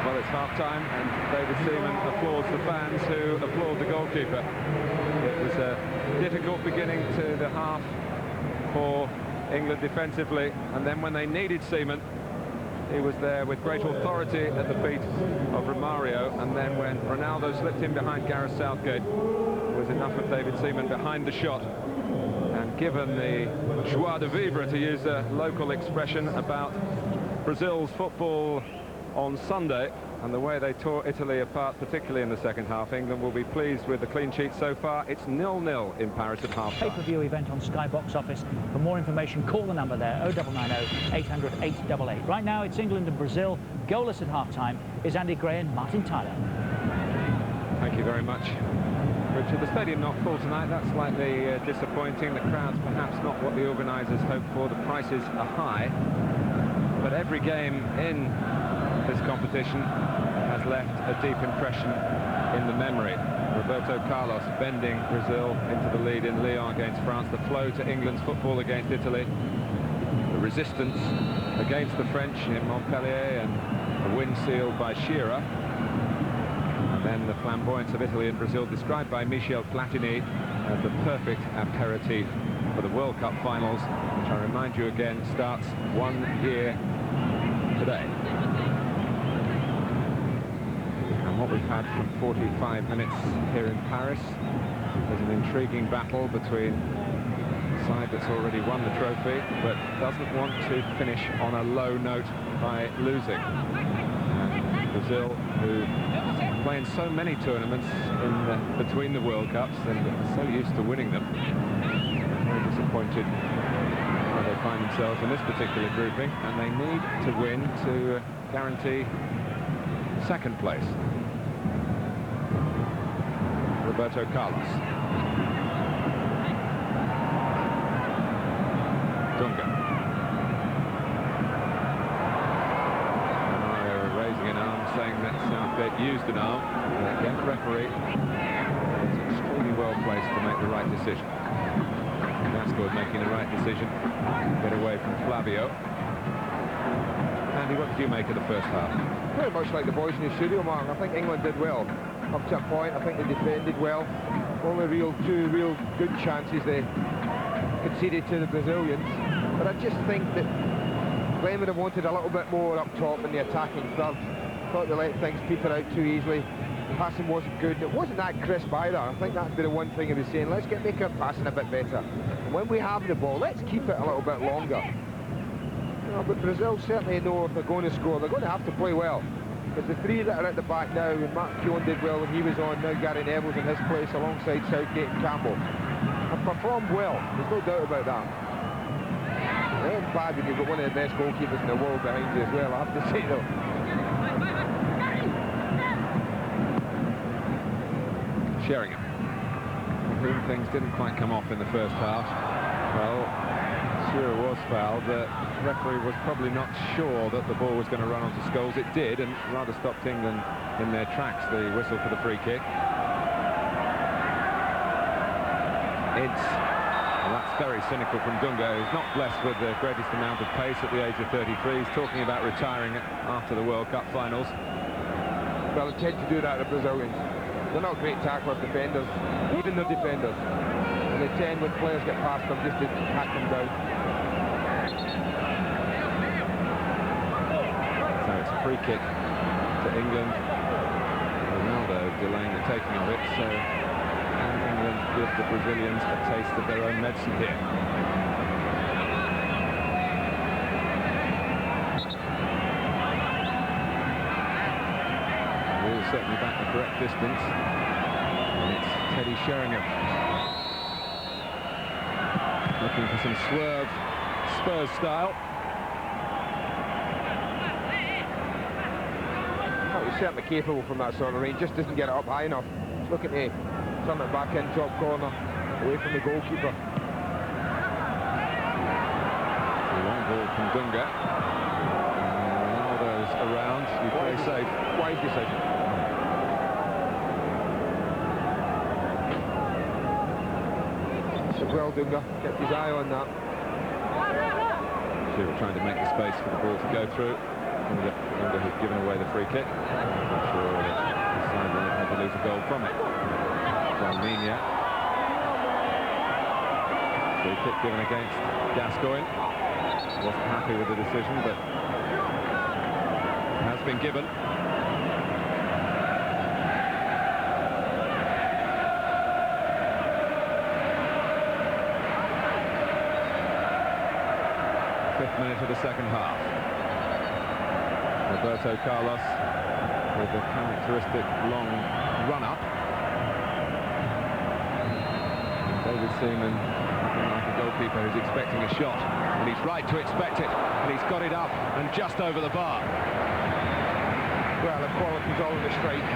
Well, it's half-time, and David Seaman applauds the fans who applaud the goalkeeper. It was a difficult beginning to the half for England defensively, and then when they needed Seaman, he was there with great authority at the feet of Romario, and then when Ronaldo slipped in behind Gareth Southgate, it was enough of David Seaman behind the shot. And given the joie de vivre, to use a local expression, about Brazil's football on Sunday and the way they tore Italy apart, particularly in the second half, England will be pleased with the clean sheet so far. It's 0-0 in Paris at half-time. Pay-per-view event on Sky Box Office. For more information, call the number there, 0990 800 888. Right now, it's England and Brazil. Goalless at half-time is Andy Gray and Martin Tyler. Thank you very much, Richard. The stadium not full tonight. That's slightly disappointing. The crowd's perhaps not what the organisers hoped for. The prices are high, but every game in this competition has left a deep impression in the memory. Roberto Carlos bending Brazil into the lead in Lyon against France, the flow to England's football against Italy, the resistance against the French in Montpellier, and a win sealed by Shearer, and then the flamboyance of Italy and Brazil, described by Michel Platini as the perfect aperitif for the World Cup finals, which I remind you again starts 1 year today. And what we've had from 45 minutes here in Paris is an intriguing battle between a side that's already won the trophy but doesn't want to finish on a low note by losing. And Brazil, who play in so many tournaments between the World Cups and are so used to winning them, very disappointed where they find themselves in this particular grouping, and they need to win to guarantee second place. Roberto Carlos. Dunga. Romario raising an arm, saying that Southgate used an arm. And again, the referee is extremely well placed to make the right decision. Nasco's making the right decision. Get away from Flavio. Andy, what did you make of the first half? Very much like the boys in the studio, Mark. I think England did well up to a point. I think they defended well. Only two real good chances they conceded to the Brazilians. But I just think that Glenn would have wanted a little bit more up top in the attacking third. Thought they let things peter out too easily. The passing wasn't good. It wasn't that crisp either. I think that'd be the one thing he was saying. Let's make our passing a bit better. And when we have the ball, let's keep it a little bit longer. But Brazil certainly know if they're going to score, they're going to have to play well. Because the three that are at the back now, and Mark Keown did well when he was on, now Gary Neville's in his place alongside Southgate and Campbell, have performed well, there's no doubt about that. It ain't bad when you've got one of the best goalkeepers in the world behind you as well, I have to say though. Sheringham, whom things didn't quite come off in the first half. Well, Shearer was fouled. The referee was probably not sure that the ball was going to run onto Scholes. It did, and rather stopped England in their tracks, the whistle for the free kick. Well, that's very cynical from Dunga, who's not blessed with the greatest amount of pace at the age of 33. He's talking about retiring after the World Cup finals. Well, they tend to do that, the Brazilians. They're not great tacklers, defenders, even the defenders. And they tend, when players get past them, just to hack them down. So it's a free kick to England. Ronaldo delaying the taking of it, so and England give the Brazilians a taste of their own medicine here. Ball certainly back the correct distance, and it's Teddy Sheringham looking for some swerve, Spurs style. He's certainly capable from that sort of range, just doesn't get it up high enough. He's looking to turn it back in top corner, away from the goalkeeper. A long ball from Dunga. Ronaldo's around, you play safe. Wise decision. as well, Dunga. Kept his eye on that. Shearer trying to make the space for the ball to go through. Dunga has given away the free kick. I'm sure that the sideline had to lose a goal from it. Dalminia. Free kick given against Gascoigne. Wasn't happy with the decision, but has been given. Fifth minute of the second half. Roberto Carlos with a characteristic long run-up. David Seaman looking like a goalkeeper who's expecting a shot, and he's right to expect it, and he's got it up and just over the bar. Well, the quality's all in the strike.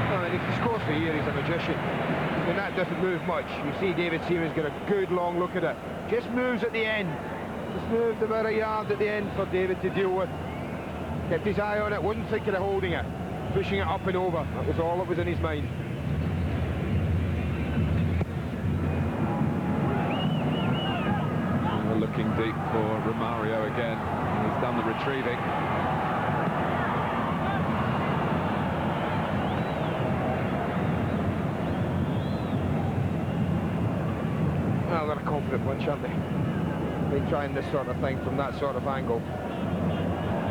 Well, if he scores for here, he's a magician. And that doesn't move much. You see David Seaman's got a good long look at it. Just moves at the end. Just moved about a yard at the end for David to deal with. Kept his eye on it, wasn't thinking of holding it. Pushing it up and over. That was all that was in his mind. And we're looking deep for Romario again. He's done the retrieving. Well, they're a confident bunch, aren't they? Been trying this sort of thing from that sort of angle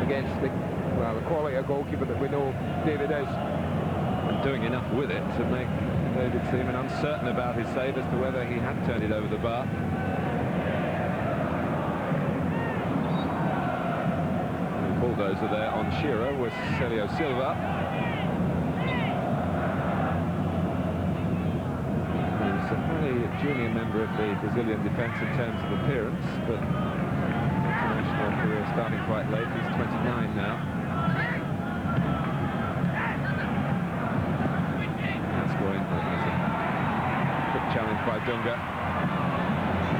against the quality of goalkeeper that we know David is. And doing enough with it to make David Seaman uncertain about his save as to whether he had turned it over the bar. The bulldozer there on Shearer was Celio Silva. He's a fairly junior member of the Brazilian defence in terms of appearance, but international career starting quite late. He's 29 now. Gascoigne, but there's a quick challenge by Dunga.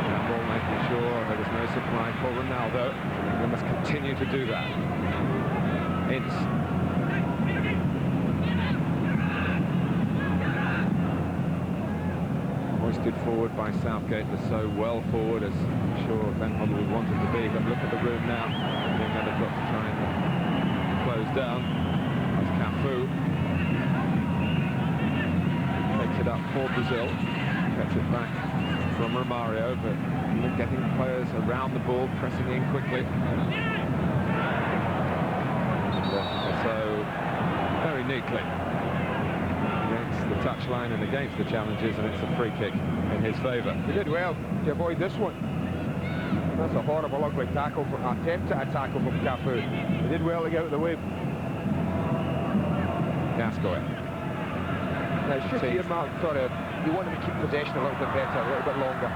Campbell making sure there was no supply for Ronaldo. They must continue to do that. Ince. Hoisted forward by Southgate, was so well forward as I'm sure Ben Hoddle would want him to be. But look at the room now. They're going to got to try and close down. That's Cafu. Takes it up for Brazil. Gets it back from Romario, but getting players around the ball, pressing in quickly. And, so very neatly against the touchline and against the challenges, and it's a free kick in his favour. He did well to avoid this one. That's a horrible, ugly tackle, attempt at a tackle from Cafu. He did well to get out of the way. Gascoigne. Now, it's just here, Mark, sort of, you want him to keep possession a little bit better, a little bit longer.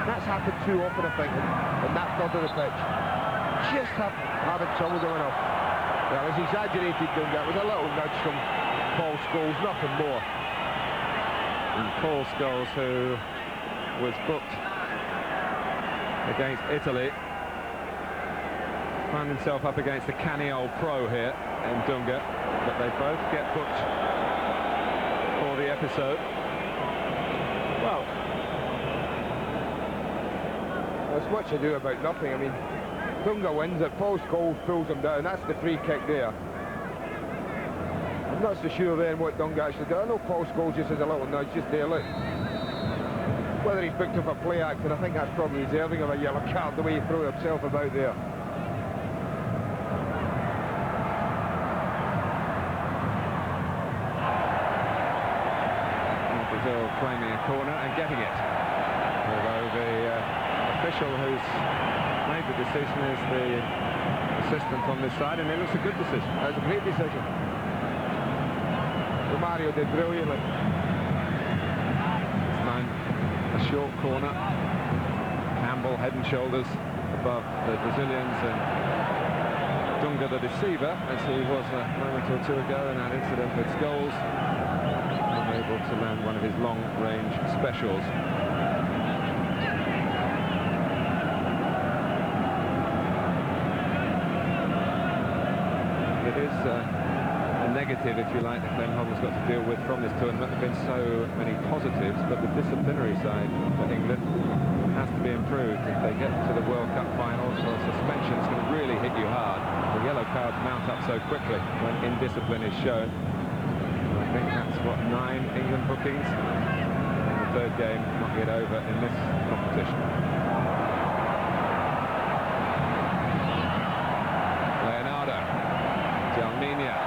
That's happened too often, I think, in that third of the pitch. Just having trouble going off. That was exaggerated, Dunga. It was a little nudge from Paul Scholes, nothing more. And Paul Scholes, who was booked against Italy, found himself up against the canny old pro here in Dunga, but they both get booked for the episode. Well, there's much ado about nothing. I mean, Dunga wins it, Paul Scholes pulls him down. That's the free kick there. I'm not so sure then what Dunga actually did. I know Paul Scholes just has a little nudge just there, look. Whether he's booked him for play acting, I think that's probably deserving of a yellow card, the way he threw himself about there. Brazil claiming a corner and getting it. Although the official who's made the decision is the assistant on this side, and it looks a good decision. That was a great decision. Romario did brilliantly. This time a short corner. Campbell head and shoulders above the Brazilians, and Dunga the deceiver, as he was a moment or two ago in that incident with Scholes, able to land one of his long-range specials. It is a negative, if you like, that Ben Hoddle's got to deal with from this tournament. There have been so many positives, but the disciplinary side for England has to be improved if they get to the World Cup finals. Well, suspensions can really hit you hard. The yellow cards mount up so quickly when indiscipline is shown. And I think that's what, 9 England bookings. And the third game not yet over in this competition. Leonardo, Jalminia,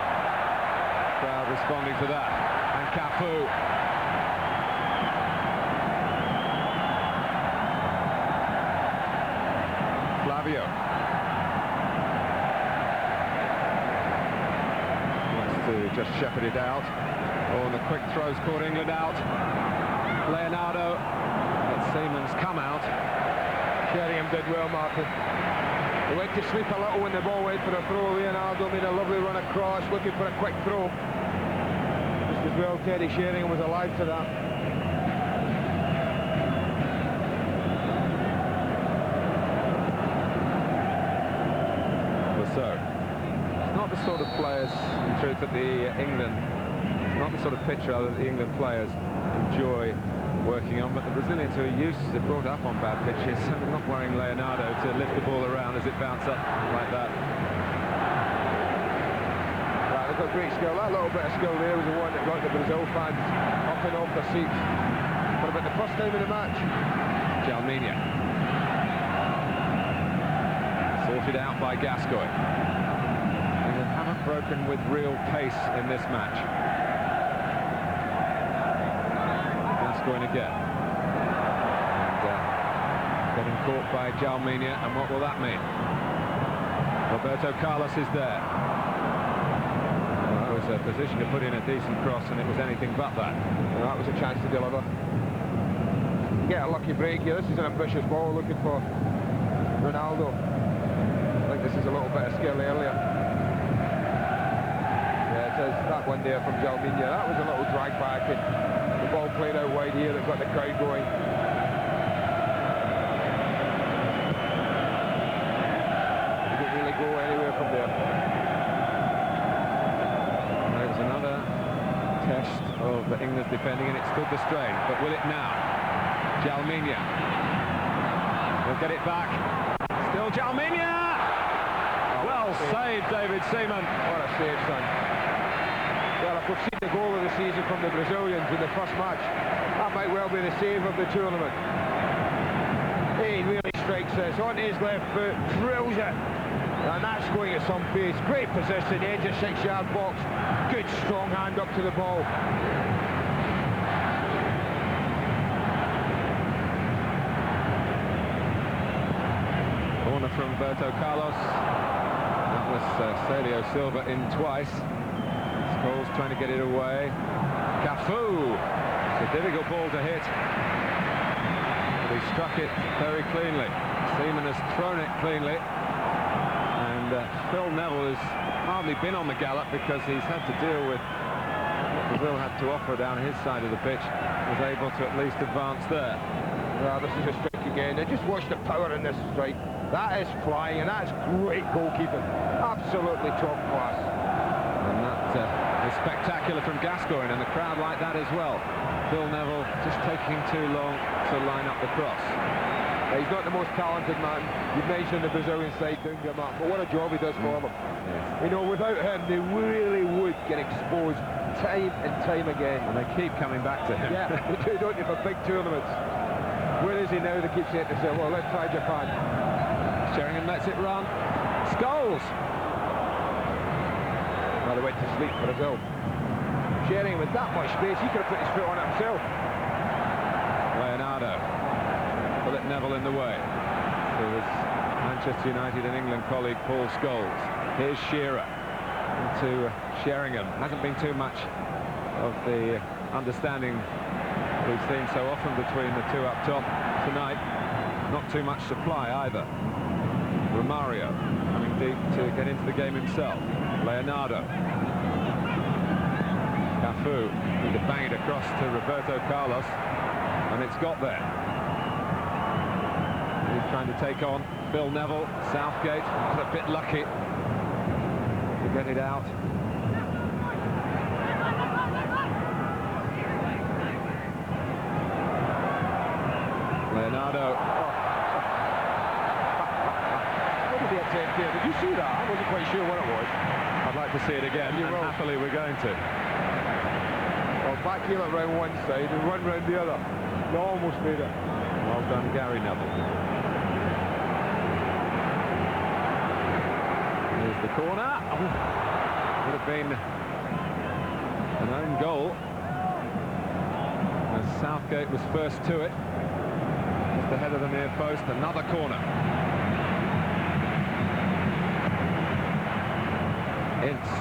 crowd responding to that, and Cafu. Flavio. Wants to just shepherd it out. Oh, and the quick throws caught England out. Leonardo. But Seaman's come out. Sheringham did well, Martin. He went to sleep a little when the ball went for a throw. Leonardo made a lovely run across, looking for a quick throw. Just as well, Teddy Sheringham was alive to that. So, it's not the sort of players, in truth, that it's not the sort of pitch rather that the England players enjoy working on, but the Brazilians who are used to brought up on bad pitches, so they're not worrying Leonardo to lift the ball around as it bounces up like that. Right, they've got great skill. That little bit of skill there was the one that got the Brazil fans up and off their seats for about the first time in the match. Jalminia. Sorted out by Gascoigne. England haven't broken with real pace in this match. Gascoigne again. And getting caught by Jalminia, and what will that mean? Roberto Carlos is there. Well, that was a position to put in a decent cross, and it was anything but that. Well, that was a chance to deliver. Get a lucky break here. This is an ambitious ball looking for Ronaldo. This is a little bit of skill earlier. Yeah, it is. That one there from Jalminia. That was a little drag back, and the ball played out wide here that got the crowd going. He didn't really go anywhere from there. There was another test of England's defending, and it stood the strain. But will it now? Jalminia. We'll get it back. Still Jalminia! Well saved, David Seaman. What a save, son. Well, if we've seen the goal of the season from the Brazilians in the first match, that might well be the save of the tournament. He really strikes this on his left foot, drills it, and that's going at some pace. Great position, the edge of 6-yard box. Good strong hand up to the ball. Corner from Roberto Carlos. That was Celio Silva in twice. Scholes trying to get it away. Cafu. It's a difficult ball to hit. But he struck it very cleanly. Seaman has thrown it cleanly. And Phil Neville has hardly been on the gallop because he's had to deal with what Brazil had to offer down his side of the pitch. Was able to at least advance there. Well, this is a strike again. Just watch the power in this strike. That is flying, and that's great goalkeeping. Absolutely top class. And that is spectacular from Gascoigne, and the crowd like that as well. Phil Neville just taking too long to line up the cross. He's not the most talented man. You've mentioned the Brazilian side, Dunga, but what a job he does for them. Yes. You know, without him, they really would get exposed time and time again. And they keep coming back to him. Yeah, they do, don't they, for big tournaments. Where is he now? They keep saying to themselves, well, let's try Japan. Sheringham lets it run. Scholes! Well, they went to sleep for Brazil. Sheringham with that much space, he could have put his foot on it himself. Leonardo. Philip Neville in the way. It was Manchester United and England colleague Paul Scholes. Here's Shearer into Sheringham. Hasn't been too much of the understanding we've seen so often between the two up top tonight. Not too much supply either. Romario coming deep to get into the game himself. Leonardo. Cafu need to bang it across to Roberto Carlos, and it's got there. He's trying to take on Phil Neville. Southgate got a bit lucky to get it out. Ronaldo. What did he attempt there? Did you see that? I wasn't quite sure what it was. I'd like to see it again, and happily we're going to. Well, back heel it round one side and one round the other. They almost made it. Well done, Gary Neville. Here's the corner. Oh, would have been an own goal, as Southgate was first to it. Just ahead of the near post, another corner. Ince.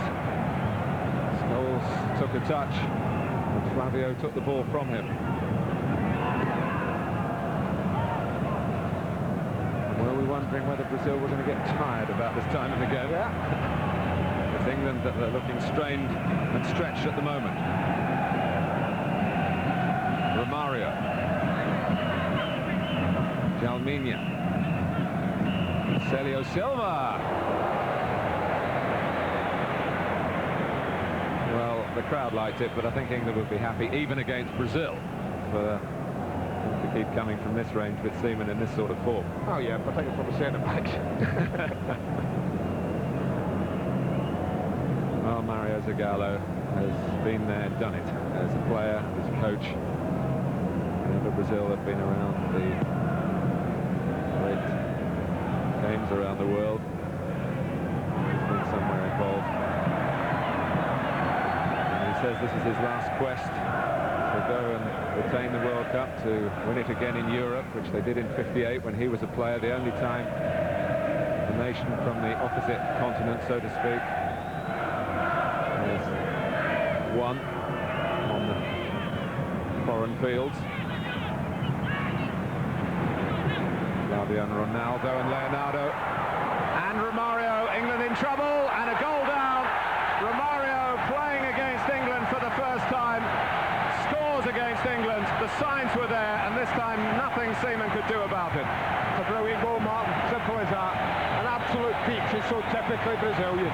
Scholes took a touch, and Flavio took the ball from him. Were we wondering whether Brazil were going to get tired about this time of the game? Yeah. It's England that are looking strained and stretched at the moment. Romario. Jalminha. Celio Silva. Well, the crowd liked it, but I think England would be happy, even against Brazil, for to keep coming from this range with Seaman in this sort of form. Oh yeah, particularly from the centre-backs. Well, Mario Zagallo has been there, done it, as a player, as a coach. Whenever Brazil have been around the great games around the world, he's been somewhere involved. And he says this is his last quest, to go and retain the World Cup, to win it again in Europe, which they did in '58 when he was a player, the only time the nation from the opposite continent, so to speak, has won on the foreign fields. Flavio and Ronaldo and Leonardo and Romario. England in trouble, and a goal down. Romario playing against England for the first time. Scores against England. The signs were there, and this time nothing Seaman could do about it. It's a brilliant goal, Martin. Simple as that. An absolute peach is so typically Brazilian.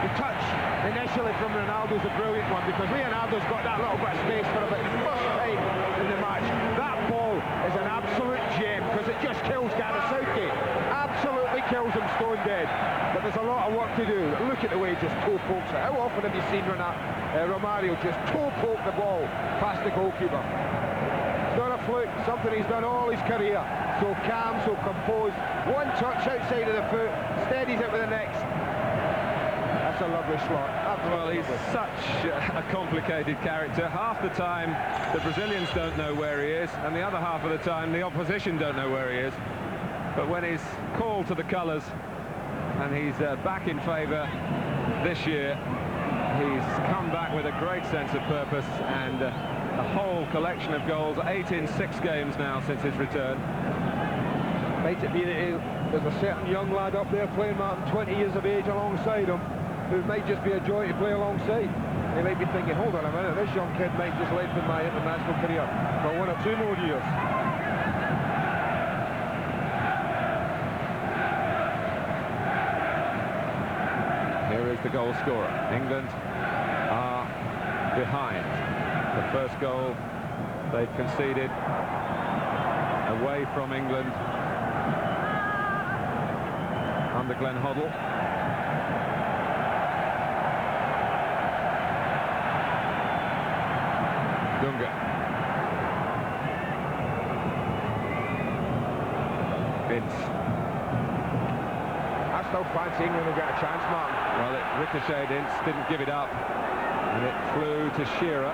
The touch initially from Ronaldo's a brilliant one, because Leonardo's got that little bit of space for about the first time in the match. That ball is an absolute gem, because it just kills Gareth Southgate. Absolutely kills him stone dead. But there's a lot of work to do. Look at the way he just toe pokes it. How often have you seen Romario just toe poke the ball past the goalkeeper? It's not a fluke, something he's done all his career. So calm, so composed. One touch outside of the foot, steadies it with the next. That's a lovely slot. Well, he's such a complicated character. Half the time the Brazilians don't know where he is, and the other half of the time the opposition don't know where he is. But when he's called to the colours and he's back in favour this year, he's come back with a great sense of purpose and a whole collection of goals, 8 in 6 games now since his return. Might it be that there's a certain young lad up there playing, Martin, 20 years of age alongside him, who might just be a joy to play alongside. He might be thinking, hold on a minute, this young kid might just lengthen my international career for 1 or 2 more years. Here is the goal scorer. England are behind. The first goal they've conceded away from England under Glenn Hoddle. Dunga. Ince. I still fancy England will get a chance, Martin. Well, it ricocheted. Ince didn't give it up, and it flew to Shearer.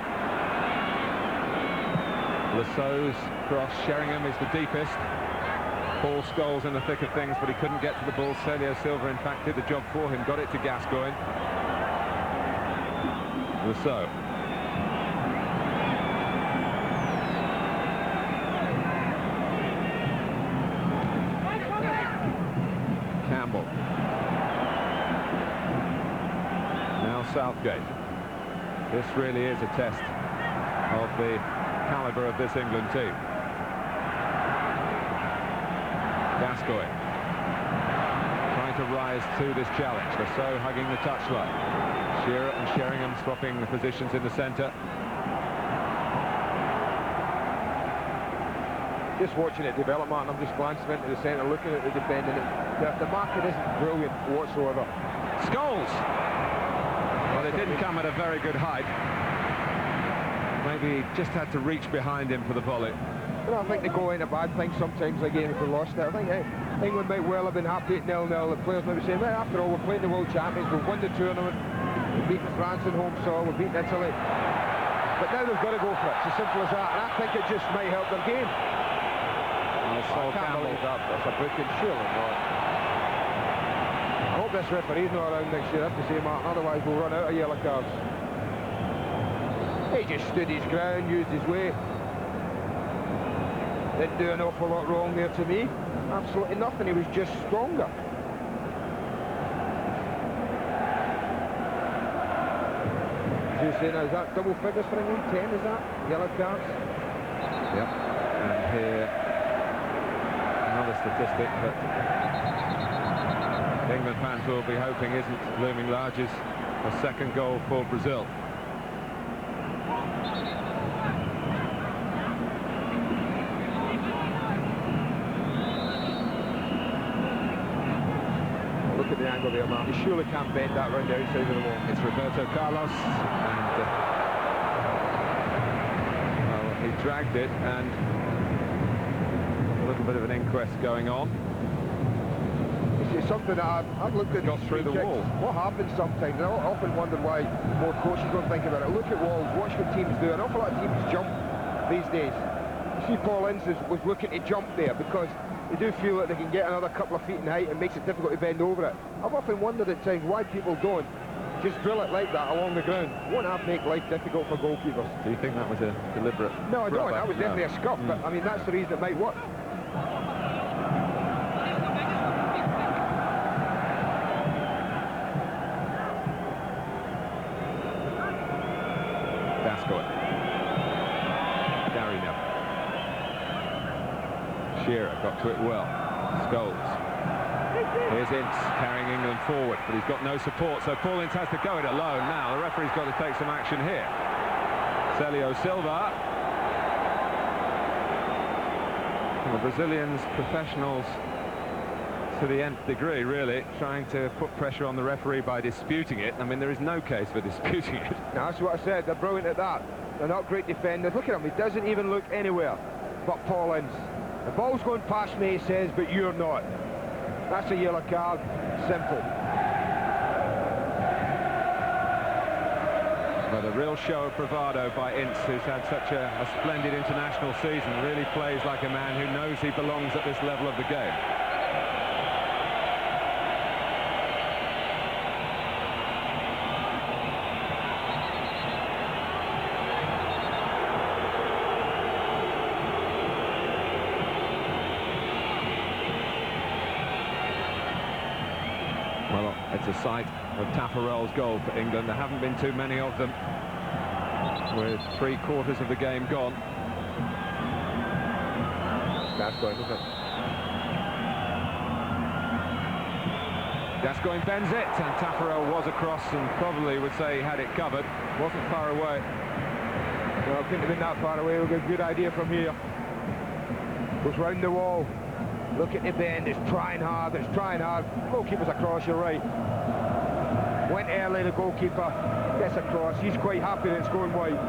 Lassau's cross. Sheringham is the deepest. Paul Scholes in the thick of things, but he couldn't get to the ball. Celio Silva, in fact, did the job for him. Got it to Gascoigne. Lassau. Campbell. Now Southgate. This really is a test of the calibre of this England team. Gascoigne trying to rise to this challenge. Lassau hugging the touchline. Shearer and Sheringham swapping the positions in the centre. Just watching it develop, Martin, I'm just glancing into the centre, looking at the defending. The marking isn't brilliant whatsoever. Scholes! Well, it didn't come at a very good height. Maybe just had to reach behind him for the volley. You know, I think the goal ain't a bad thing sometimes, again, if we lost it. I think England might well have been happy at 0-0. The players might be saying, well, after all, we're playing the World Champions, we've won the tournament, we've beaten France in home soil, we've beaten Italy. But now they've got to go for it. It's as simple as that. And I think it just might help their game. I can't believe that. That's a booking, surely not. I hope this referee's not around next year, I have to say, Martin, otherwise we'll run out of yellow cards. He just stood his ground, used his weight. Didn't do an awful lot wrong there to me. Absolutely nothing, he was just stronger. As you say now, is that double figures for England? 10, is that? Yellow cards? Yep. And here, another statistic that England fans will be hoping isn't looming large is a second goal for Brazil. Look at the angle there, Mark. You surely can't bend that round the outside of the wall. It's Roberto Carlos, and well, he dragged it, and a little bit of an inquest going on. It's something that I've looked at. Got through the wall. What happens sometimes, and I often wonder why more coaches don't think about it. Look at walls, watch what teams do. An awful lot of teams jump these days. You see Paul Ince was looking to jump there because they do feel that they can get another couple of feet in height and makes it difficult to bend over it. I've often wondered at times why people don't just drill it like that along the ground. Won't that make life difficult for goalkeepers? Do you think that was a deliberate? No, I don't. rubber? That was definitely a scuff, but I mean that's the reason it might work. Shearer got to it well. Scholes. Here's Ince carrying England forward, but he's got no support, so Paul Ince has to go it alone now. The referee's got to take some action here. Celio Silva. And the Brazilians, professionals to the nth degree, really, trying to put pressure on the referee by disputing it. I mean, there is no case for disputing it. No, that's what I said. They're brilliant at that. They're not great defenders. Look at him. He doesn't even look anywhere but Paul Ince. The ball's going past me, he says, but you're not. That's a yellow card. Simple. Well, a real show of bravado by Ince, who's had such a splendid international season. Really plays like a man who knows he belongs at this level of the game. Well, it's a sight of Taffarel's goal for England. There haven't been too many of them, with 3/4 of the game gone. Gascoigne, isn't it? Gascoigne bends it, and Taffarel was across and probably would say he had it covered. Wasn't far away. No, it couldn't have been that far away. We've got a good idea from here. Goes round the wall. Look at the bend, it's trying hard, it's trying hard. Goalkeeper's across, you're right. Went early, the goalkeeper gets across. He's quite happy that it's going wide.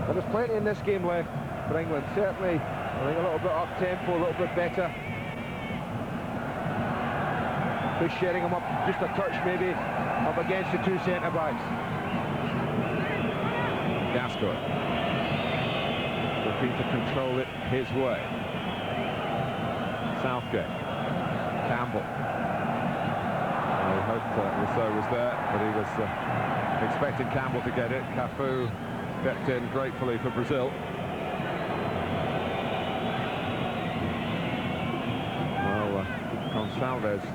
But there's plenty in this game left for England. Certainly, I think a little bit up-tempo, a little bit better. Push Sheringham up just a touch maybe, up against the two centre-backs. Gascoigne looking to control it his way. Southgate. Campbell. I hoped Rousseau was there, but he was expecting Campbell to get it. Cafu stepped in gratefully for Brazil. Well, Gonçalves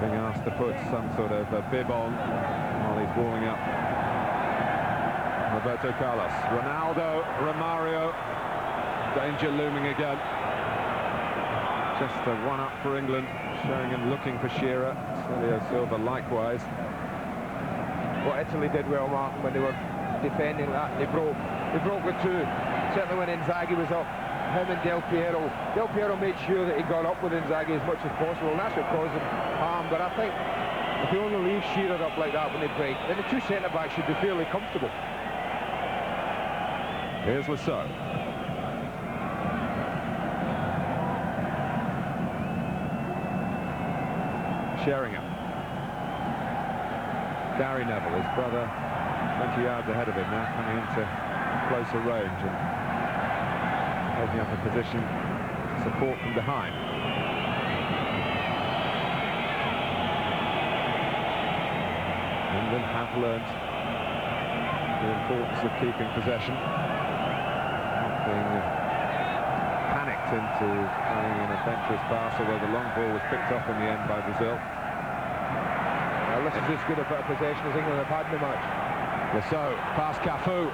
being asked to put some sort of a bib on while he's warming up. Roberto Carlos. Ronaldo, Romario. Danger looming again. Just a one-up for England. Sheringham looking for Shearer. Celio Silva likewise. what Italy did well, Martin, when they were defending that. They broke the two. Certainly when Inzaghi was up, him and Del Piero made sure that he got up with Inzaghi as much as possible, and that's what caused him harm. But I think if you only leave Shearer up like that when they break, then the two centre-backs should be fairly comfortable. Here's Lasso. Sheringham. Gary Neville, his brother, 20 yards ahead of him now, coming into closer range and taking up a position support from behind. England have learnt the importance of keeping possession, not being panicked into playing an adventurous pass, although the long ball was picked up in the end by Brazil. Well, this is as good a bit of possession as England have had in the match. Lasso, past Cafu.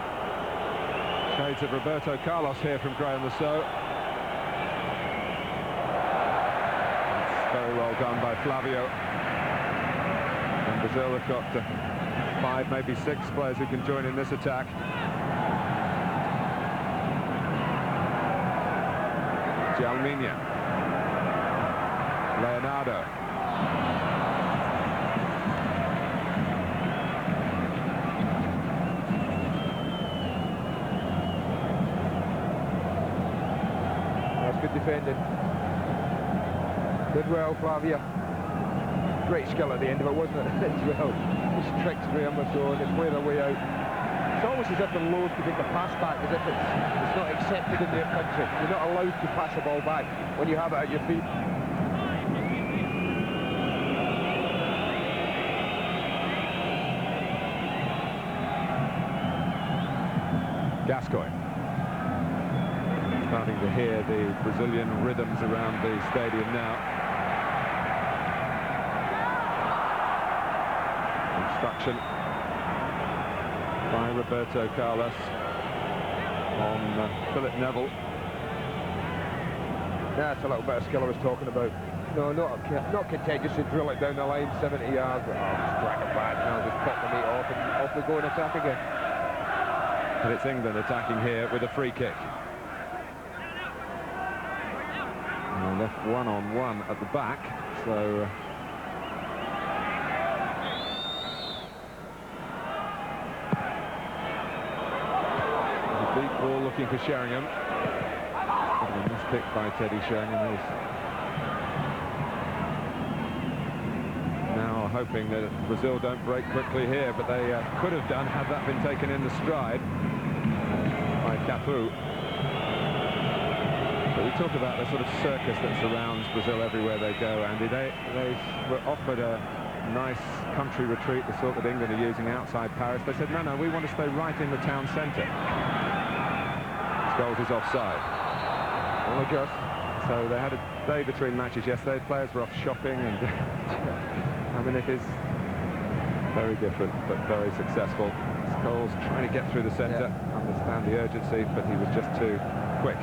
Shades of Roberto Carlos here from Graham Lasso. It's very well done by Flavio. And Brazil have got 5, maybe 6 players who can join in this attack. Jalminha. Leonardo. Good defending. Did well, Flavia. Great skill at the end of it, wasn't it? As well. Just tricks Graham Lasso and they play their way out. It's almost as if they're loath to take the pass back, as if it's not accepted in their country. You're not allowed to pass the ball back when you have it at your feet. Gascoigne. Starting to hear the Brazilian rhythms around the stadium now. Instruction by Roberto Carlos on Philip Neville. That's a little bit of skill I was talking about. No, not content just to drill it down the line 70 yards, but just crack it back now, just pop the meat off and off we go and attack again. And it's England attacking here with a free kick. Left 1-on-1 at the back, so a deep ball looking for Sheringham. A mispick by Teddy Sheringham. He's now hoping that Brazil don't break quickly here, but they could have done had that been taken in the stride by Cafu. But we talk about the sort of circus that surrounds Brazil everywhere they go, Andy. They were offered a nice country retreat, the sort that England are using outside Paris. They said, no, we want to stay right in the town centre. Scholes is offside. Only just. So they had a day between matches yesterday. Players were off shopping, and I mean, it is very different, but very successful. Scholes trying to get through the centre, understand the urgency, but he was just too quick.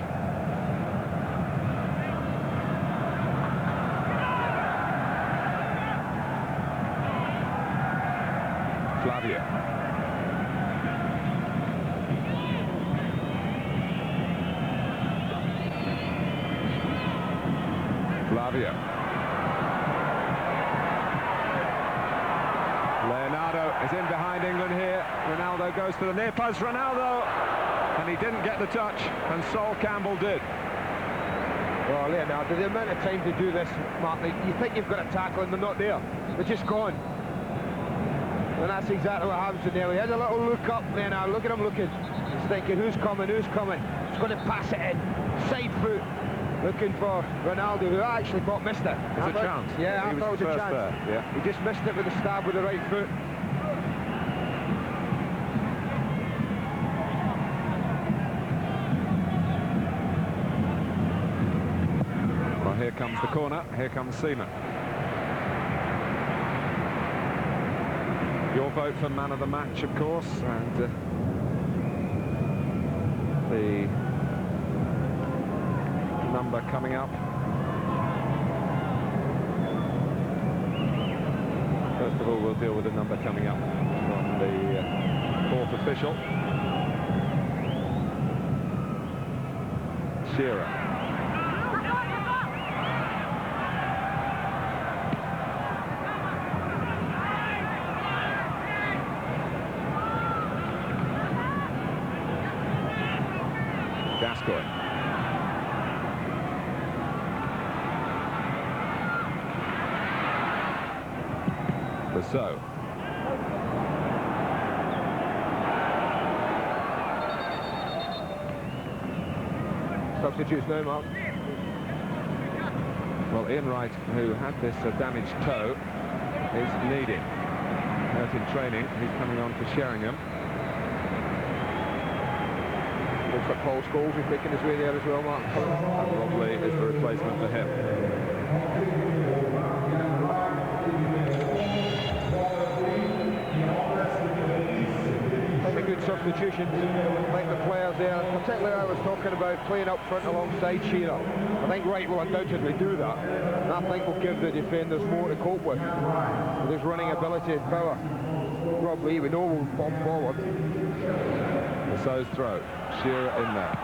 Flavio. Leonardo is in behind England here. Ronaldo goes for the near post. Ronaldo, and he didn't get the touch, and Sol Campbell did. Well, Leonardo, the amount of time to do this, Mark, you think you've got a tackle and they're not there. They're just gone. And that's exactly what happens to Nelly. He has a little look up there now. Look at him looking. He's thinking, who's coming, who's coming? He's going to pass it in. Side foot. Looking for Ronaldo, who I actually thought missed it. There's a chance. Yeah, I thought it was a chance. There. Yeah. He just missed it with a stab with the right foot. Well, here comes the corner. Here comes Seaman. Your vote for man of the match, of course, and the number coming up. First of all, we'll deal with the number coming up from the fourth official. Shearer. Gascoigne. So. Substitutes now, Mark. Well, Ian Wright, who had this damaged toe, is needed. Hurt in training. He's coming on for Sheringham. Looks like Paul Scholes is making his way there as well, Mark. And Rob Lee is the replacement for him. Good substitutions, like the players there. Particularly I was talking about playing up front alongside Shearer. I think Wright will undoubtedly do that. And I think will give the defenders more to cope with his running ability and power. Rob Lee, we know, will bomb forward. So's throw. Shearer in there.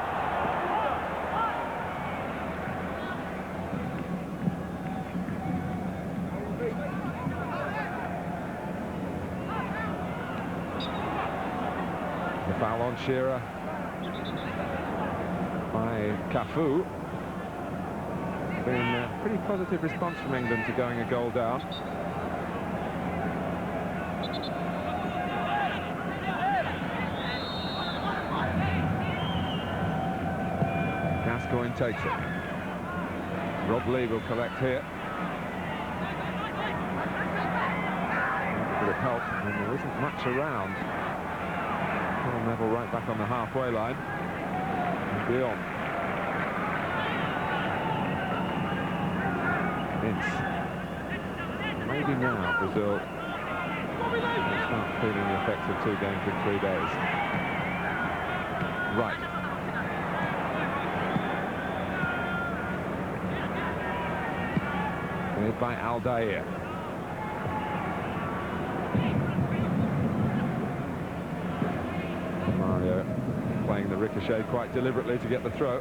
Foul on Shearer by Cafu. Been a pretty positive response from England to going a goal down. Gascoigne takes it. Rob Lee will collect here. A bit of help, and there isn't much around. Neville right back on the halfway line. Keown. Maybe now Brazil will start feeling the effects of 2 games in 3 days. Right. Made by Aldair. Playing the ricochet quite deliberately to get the throw.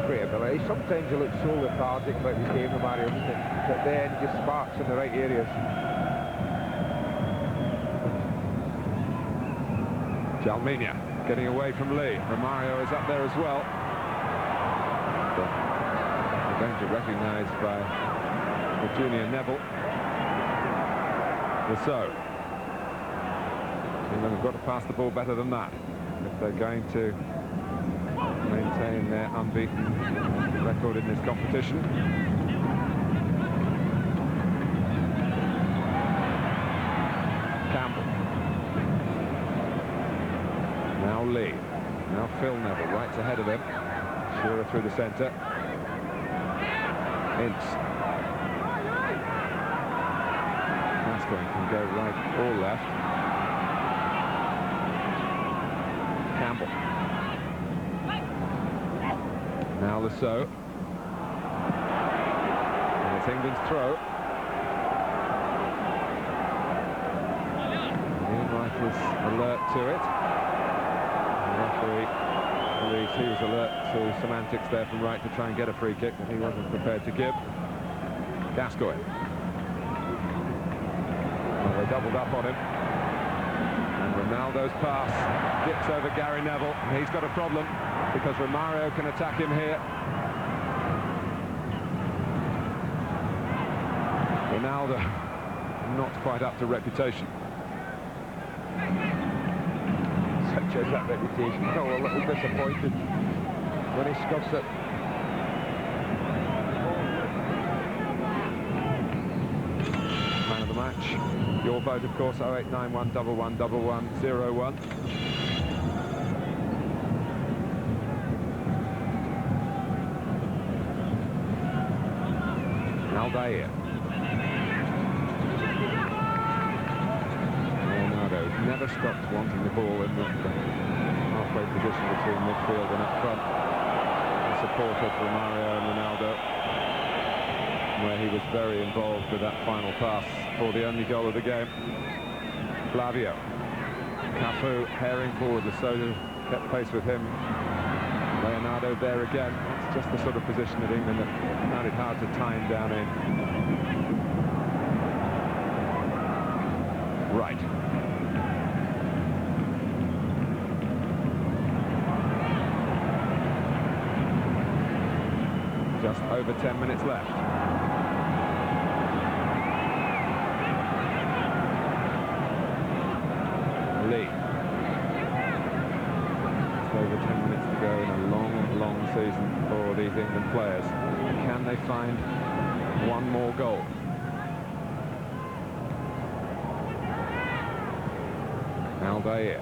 Great ability. Sometimes he looks so lethargic about his game, Romario, but then he just sparks in the right areas. Jalminia getting away from Lee. Romario is up there as well. But the danger recognised by the junior Neville. So. England have got to pass the ball better than that if they're going to maintain their unbeaten record in this competition. Campbell. Now Lee. Now Phil Neville, right ahead of him. Shearer through the centre. Ince. Gascoigne can go right or left. Campbell. Now Lasso. And it's England's throw. Ian Wright is alert to it. The referee believes he was alert to semantics there from Wright to try and get a free kick that he wasn't prepared to give. Gascoigne. Well, they doubled up on him. Ronaldo's pass dips over Gary Neville. He's got a problem because Romario can attack him here. Ronaldo not quite up to reputation. Such as that reputation. Oh, a little disappointed when he scuffs it. Man of the match. Your vote, of course, 0891 111101. Aldair. Ronaldo never stopped wanting the ball in the halfway position between midfield and up front. The support of Romario and Ronaldo. where he was very involved with that final pass for the only goal of the game. Flavio. Cafu herring forward. Lassola kept pace with him. Leonardo there again. That's just the sort of position that England have found it hard to tie him down in. Right. Just over 10 minutes left. Lee. Just over 10 minutes to go in a long, long season for these England players. Can they find one more goal? Aldair.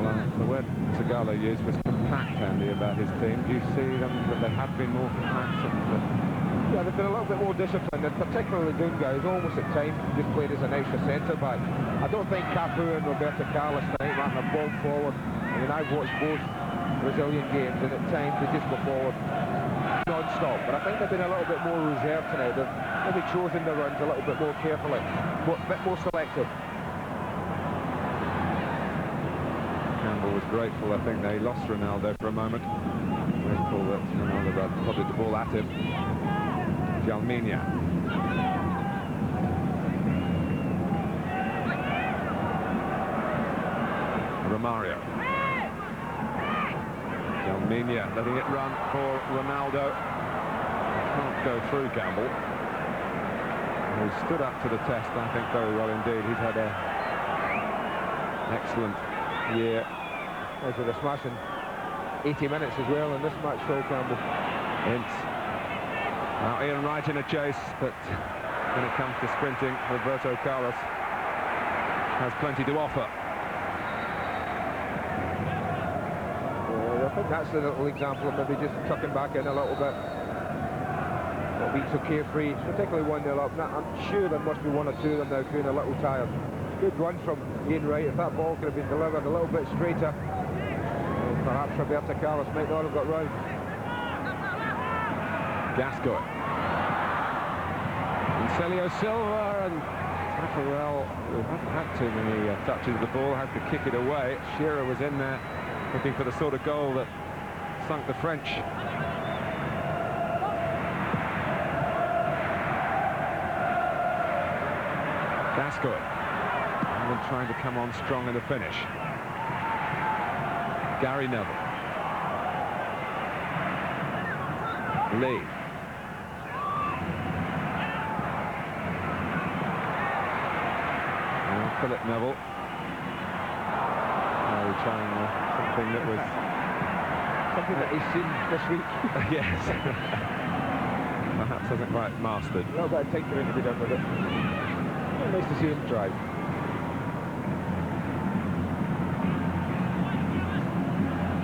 Well, the word Tagalo used was compact, Andy, about his team. Do you see them that they have been more compact? Yeah, they've been a little bit more disciplined, and particularly Dunga is almost at times just played as an extra centre-back. I don't think Cafu and Roberto Carlos tonight ran the ball forward. I mean, I've watched both Brazilian games, and at times they just go forward non-stop. But I think they've been a little bit more reserved tonight. They've maybe chosen the runs a little bit more carefully, a bit more selective. Campbell was grateful, I think they lost Ronaldo for a moment. Grateful that Ronaldo prodded the ball at him. Jalminia. Romario. Jalminia letting it run for Ronaldo. Can't go through Campbell, who stood up to the test, I think, very well indeed. He's had an excellent year. Those were the smashing 80 minutes as well in this match, Phil Campbell. Now Ian Wright in a chase, but when it comes to sprinting, Roberto Carlos has plenty to offer. I think that's a little example of maybe just tucking back in a little bit. Not being so carefree, particularly 1-0 up. Now, I'm sure there must be one or two of them now feeling a little tired. Good run from Ian Wright. If that ball could have been delivered a little bit straighter, perhaps Roberto Carlos might not have got round. Gascoigne. And Celio Silva and Tafarel, who hasn't had too many touches of the ball, had to kick it away. Shearer was in there looking for the sort of goal that sunk the French. Gascoigne. England trying to come on strong in the finish. Gary Neville. Lee. And Philip Neville. Trying something that was... Something that he's seen this week. Yes. Perhaps hasn't quite mastered. A little bit of tinkering to be done with it. Well, nice to see him try.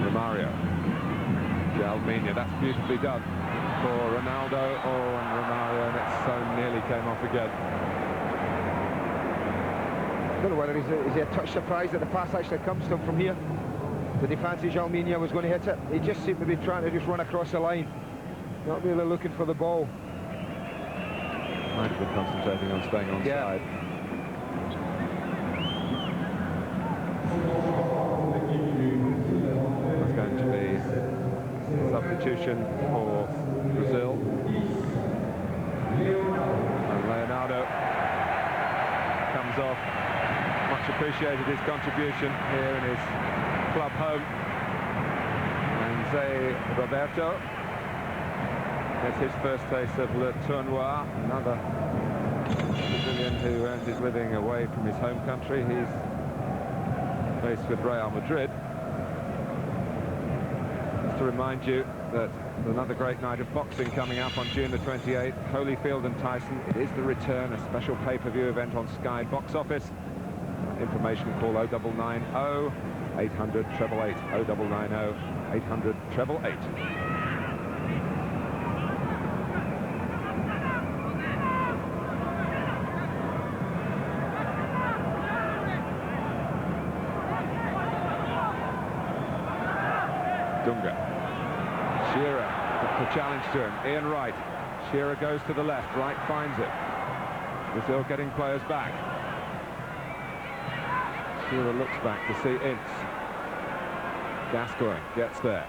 Romario. Jalminia, that's beautifully done for Ronaldo. Oh, and Romario, and it so nearly came off again. I don't know whether is he a touch surprised that the pass actually comes to him from here. Did he fancy Jalminia was going to hit it? He just seemed to be trying to just run across the line, not really looking for the ball. Might have been concentrating on staying on side. That's going to be substitution for Brazil. And Leonardo comes off. Much appreciated his contribution here in his club home. And Zé Roberto gets his first taste of Le Tournoi, another Brazilian who earns his living away from his home country. He's faced with Real Madrid. Just to remind you that another great night of boxing coming up on June the 28th. Holyfield and Tyson. It is the return, a special pay-per-view event on Sky Box Office. Information, call 0990 800 888 0990 800 888. Dunga. Shearer to challenge to him. Ian Wright. Shearer goes to the left. Wright finds it. Brazil getting players back. Shearer looks back to see Ince. Gascoigne gets there.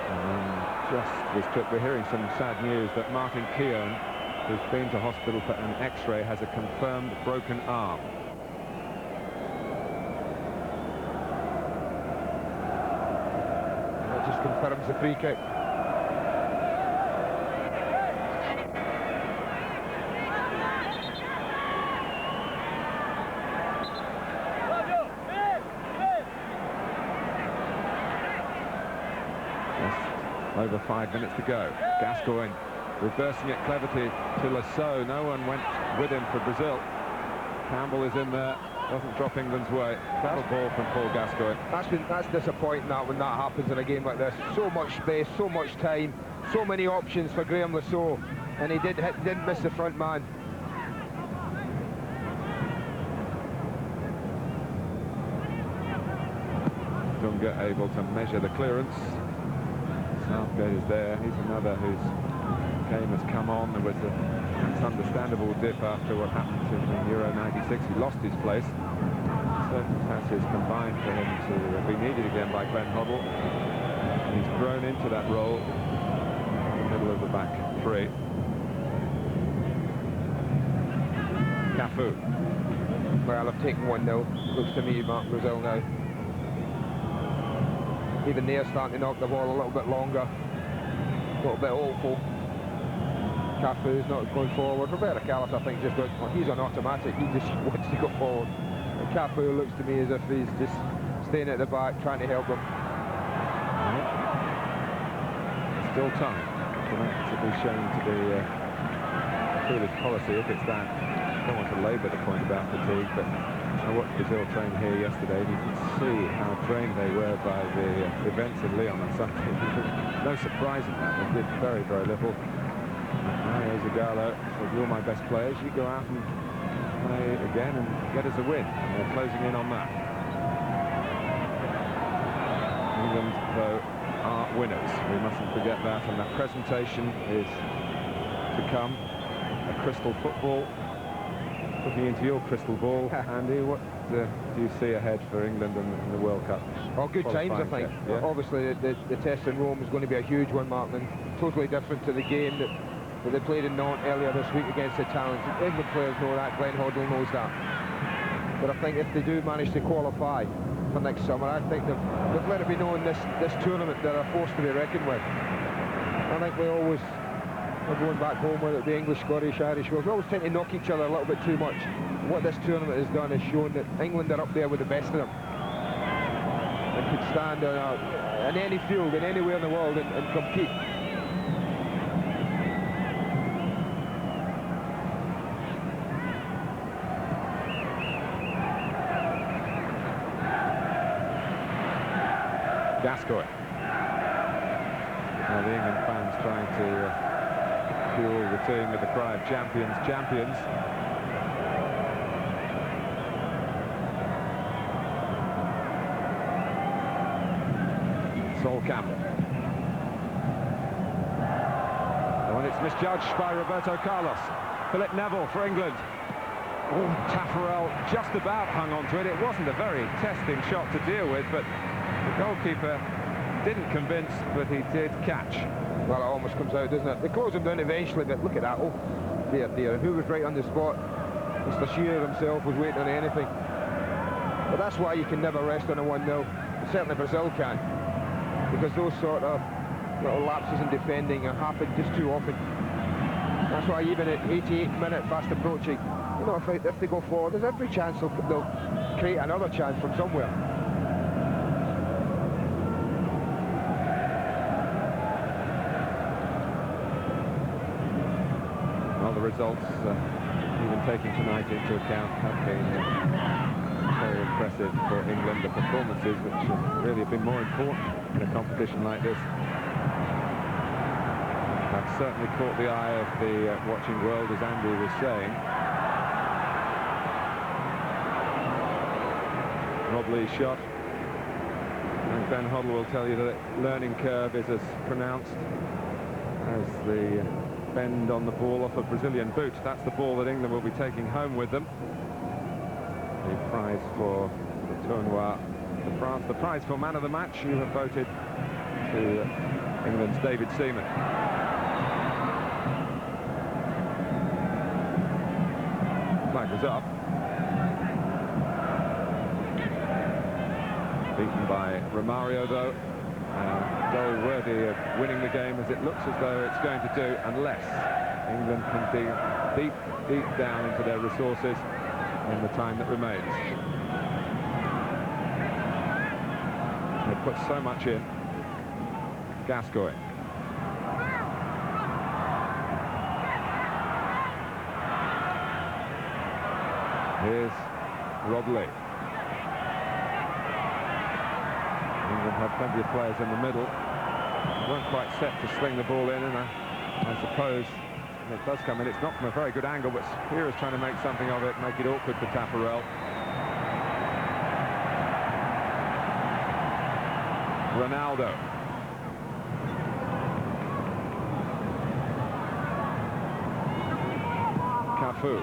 And just was tripped. We're hearing some sad news that Martin Keown, who's been to hospital for an X-ray, has a confirmed broken arm. That just confirms the free kick. Over 5 minutes to go. Gascoigne reversing it cleverly to Lasso. No one went with him for Brazil. Campbell is in there, doesn't drop England's way. Clever ball from Paul Gascoigne. That's disappointing that when that happens in a game like this. So much space, so much time, so many options for Graham Lasso, and he didn't miss the front man. Dunga able to measure the clearance. Southgate is there. He's another whose game has come on. There was an understandable dip after what happened to him in Euro 96. He lost his place. Circumstances combined for him to be needed again by Glenn Hoddle. And he's grown into that role in the middle of the back three. Cafu. Well, I've taken 1-0. Looks to me, Mark, Brazil now. Even they're starting to knock the ball a little bit longer, a little bit hopeful. Cafu's not going forward. Roberto Carlos, I think, just goes, well, he's on automatic. He just wants to go forward. And Cafu looks to me as if he's just staying at the back, trying to help them. Still time for that to be shown to be foolish policy if it's that. I don't want to labour the point about fatigue, but I watched Brazil train here yesterday, and you can see how drained they were by the events in Lyon on Sunday. No surprise in that. They did very, very little. Mario Zagallo said, "You're my best players. You go out and play again and get us a win." And they're closing in on that. England, though, are winners. We mustn't forget that, and that presentation is to come. A crystal football. Looking into your crystal ball, Andy, what do you see ahead for England in the World Cup? Oh, good times, I think. Yeah. Obviously, the test in Rome is going to be a huge one, Mark, and totally different to the game that they played in Nantes earlier this week against the Italians. England players know that, Glenn Hoddle knows that. But I think if they do manage to qualify for next summer, I think they've let it be known this tournament they're a force to be reckoned with. I think we always... We're going back home with it, the English, Scottish, Irish. We always tend to knock each other a little bit too much. What this tournament has done is shown that England are up there with the best of them. And could stand in any field, in anywhere in the world and compete. Gascoigne. Now the England fans trying to fuel the team with the cry of champions, champions. Sol Campbell. Oh, and it's misjudged by Roberto Carlos. Philip Neville for England. Oh, Taffarel just about hung on to it. It wasn't a very testing shot to deal with, but the goalkeeper didn't convince, but he did catch. Well, it almost comes out, doesn't it? They close him down eventually, but look at that. Oh, dear, dear. And who was right on the spot? Mr. Shearer himself was waiting on anything. But that's why you can never rest on a 1-0. Certainly Brazil can. Because those sort of little lapses in defending happen just too often. That's why even at 88th minute, fast approaching, you know, if they go forward, there's every chance they'll create another chance from somewhere. Results, even taking tonight into account, have been very impressive for England. The performances which really have been more important in a competition like this have certainly caught the eye of the watching world, as Andy was saying. Rob Lee's shot. Ben Hoddle will tell you that the learning curve is as pronounced as the bend on the ball off a Brazilian boot. That's the ball that England will be taking home with them. The prize for the Tournoi to France, the prize for man of the match. You have voted to England's David Seaman. Flag was up. Beaten by Romario, though. Goal worthy of winning the game, as it looks as though it's going to do, unless England can dig deep down into their resources in the time that remains. They put so much in. Gascoigne. Here's Roberto. England had plenty of players in the middle. They weren't quite set to swing the ball in, and I suppose when it does come in, it's not from a very good angle, but Shearer's trying to make something of it, make it awkward for Tapparel. Ronaldo. Cafu.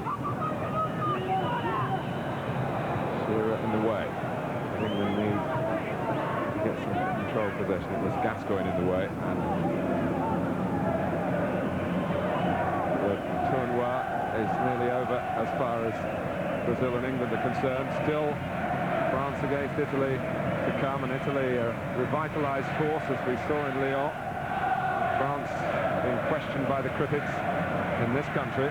Shearer in the way. England need to get some control possession. It was Gascoigne in the way, and the Tournoi is nearly over as far as Brazil and England are concerned. Still France against Italy to come, and Italy a revitalised force, as we saw in Lyon. France being questioned by the critics in this country.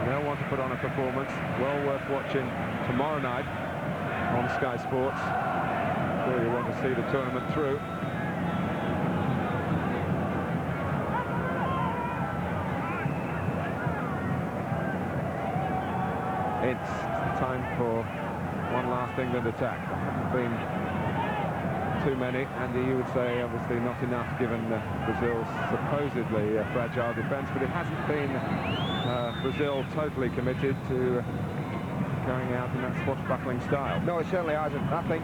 They'll want to put on a performance well worth watching tomorrow night on Sky Sports. Sure, you want to see the tournament through. It's time for one last England attack. Been too many, and you would say obviously not enough given Brazil's supposedly fragile defence, but it hasn't been Brazil totally committed to going out in that swashbuckling style. No, it certainly hasn't. I think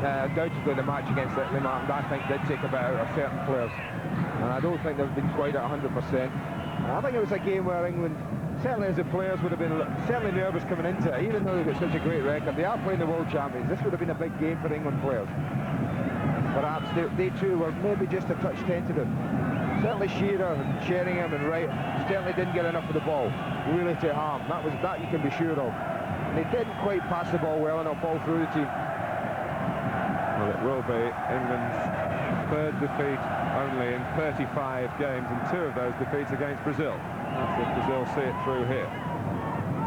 undoubtedly the match against Italy, Martin, I think did take a bit out of certain players, and I don't think they've been quite at 100%. I think it was a game where England, certainly as the players, would have been certainly nervous coming into it, even though they've got such a great record. They are playing the world champions. This would have been a big game for England players. Perhaps they too were maybe just a touch tentative. Certainly Shearer and Sheringham and Wright certainly didn't get enough of the ball really to harm. That you can be sure of. And they didn't quite pass the ball well enough all through the team. Well, it will be England's third defeat only in 35 games, and 2 of those defeats against Brazil. That's if Brazil see it through here.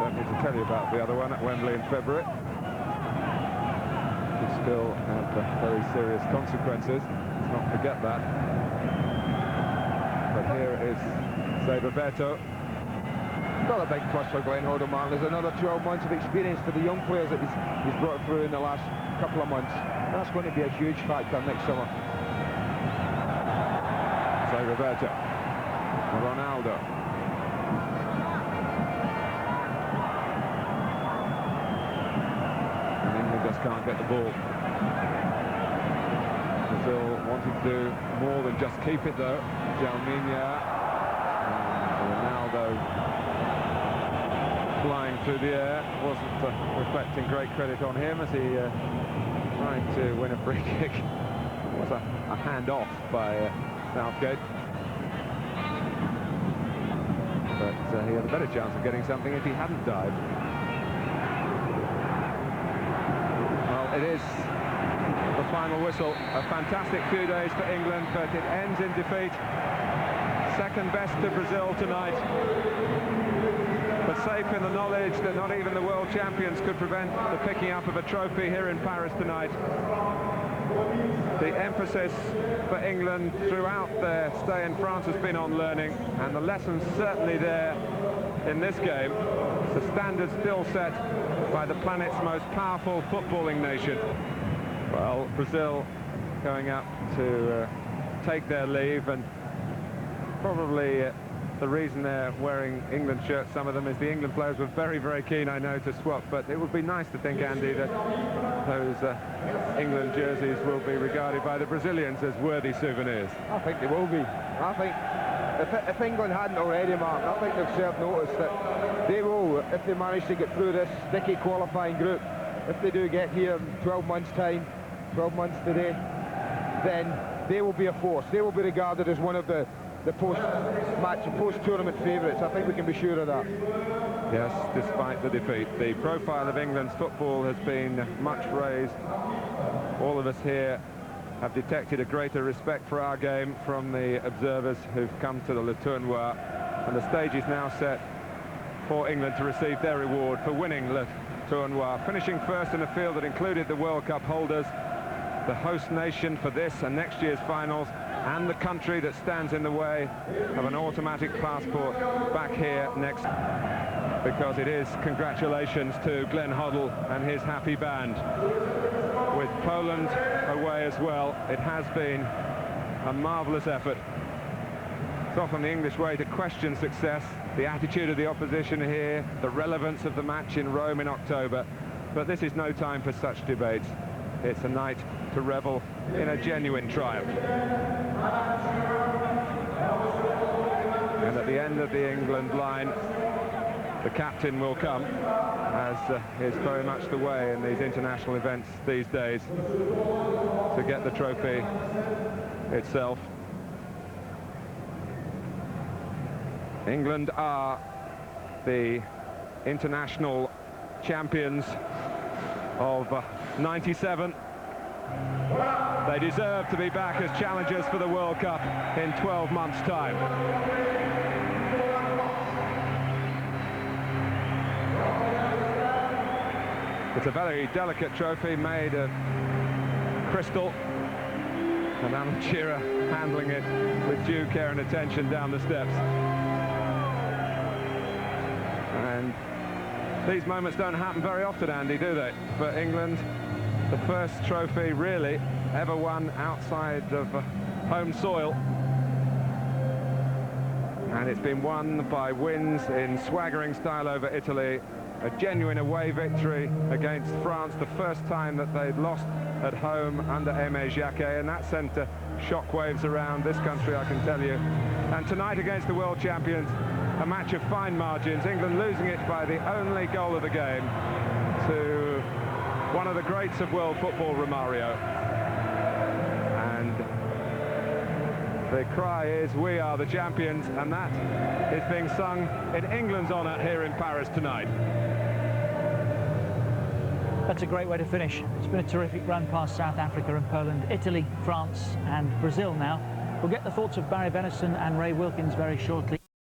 Don't need to tell you about the other one at Wembley in February. Could still have very serious consequences. Let's not forget that. But here is, say, Roberto. Not a big plus for Glenn Hoddle, man. There's another 12 months of experience for the young players that he's brought through in the last couple of months. That's going to be a huge factor next summer. Say Roberto. Ronaldo. And England just can't get the ball. Brazil wanted to do more than just keep it, though. Jalminha and Ronaldo flying through the air. Wasn't reflecting great credit on him as he tried to win a free kick. It was a hand-off by Southgate. But he had a better chance of getting something if he hadn't dived. Well, it is the final whistle. A fantastic few days for England, but it ends in defeat. Second best to Brazil tonight, but safe in the knowledge that not even the world champions could prevent the picking up of a trophy here in Paris tonight. The emphasis for England throughout their stay in France has been on learning, and the lesson's certainly there in this game. The standard still set by the planet's most powerful footballing nation. Well, Brazil going up to take their leave, and probably the reason they're wearing England shirts, some of them, is the England players were very, very keen, I know, to swap. But it would be nice to think, Andy, that those England jerseys will be regarded by the Brazilians as worthy souvenirs. I think they will be. I think if England hadn't already, Mark, I think they've served notice that they will, if they manage to get through this sticky qualifying group, if they do get here in 12 months' time, 12 months today, then they will be a force. They will be regarded as one of the post-match, post-tournament favourites. I think we can be sure of that. Yes, despite the defeat. The profile of England's football has been much raised. All of us here have detected a greater respect for our game from the observers who've come to the Tournoi, and the stage is now set for England to receive their reward for winning Le Tournoi, finishing first in a field that included the World Cup holders, the host nation for this and next year's finals, and the country that stands in the way of an automatic passport back here next, because it is congratulations to Glenn Hoddle and his happy band. With Poland away as well, it has been a marvellous effort. It's often the English way to question success, the attitude of the opposition here, the relevance of the match in Rome in October, but this is no time for such debates. It's a night to revel in a genuine triumph. And at the end of the England line, the captain will come, as is very much the way in these international events these days, to get the trophy itself. England are the international champions of 97. They deserve to be back as challengers for the World Cup in 12 months' time. It's a very delicate trophy made of crystal, and Alan Shearer handling it with due care and attention down the steps. And these moments don't happen very often, Andy, do they? For England, the first trophy really ever won outside of home soil. And it's been won by wins in swaggering style over Italy, a genuine away victory against France, the first time that they'd lost at home under Aimé Jacquet, and that sent shockwaves around this country, I can tell you. And tonight against the world champions, a match of fine margins, England losing it by the only goal of the game to one of the greats of world football, Romario. And the cry is, we are the champions, and that is being sung in England's honour here in Paris tonight. That's a great way to finish. It's been a terrific run past South Africa and Poland, Italy, France and Brazil now. We'll get the thoughts of Barry Venison and Ray Wilkins very shortly.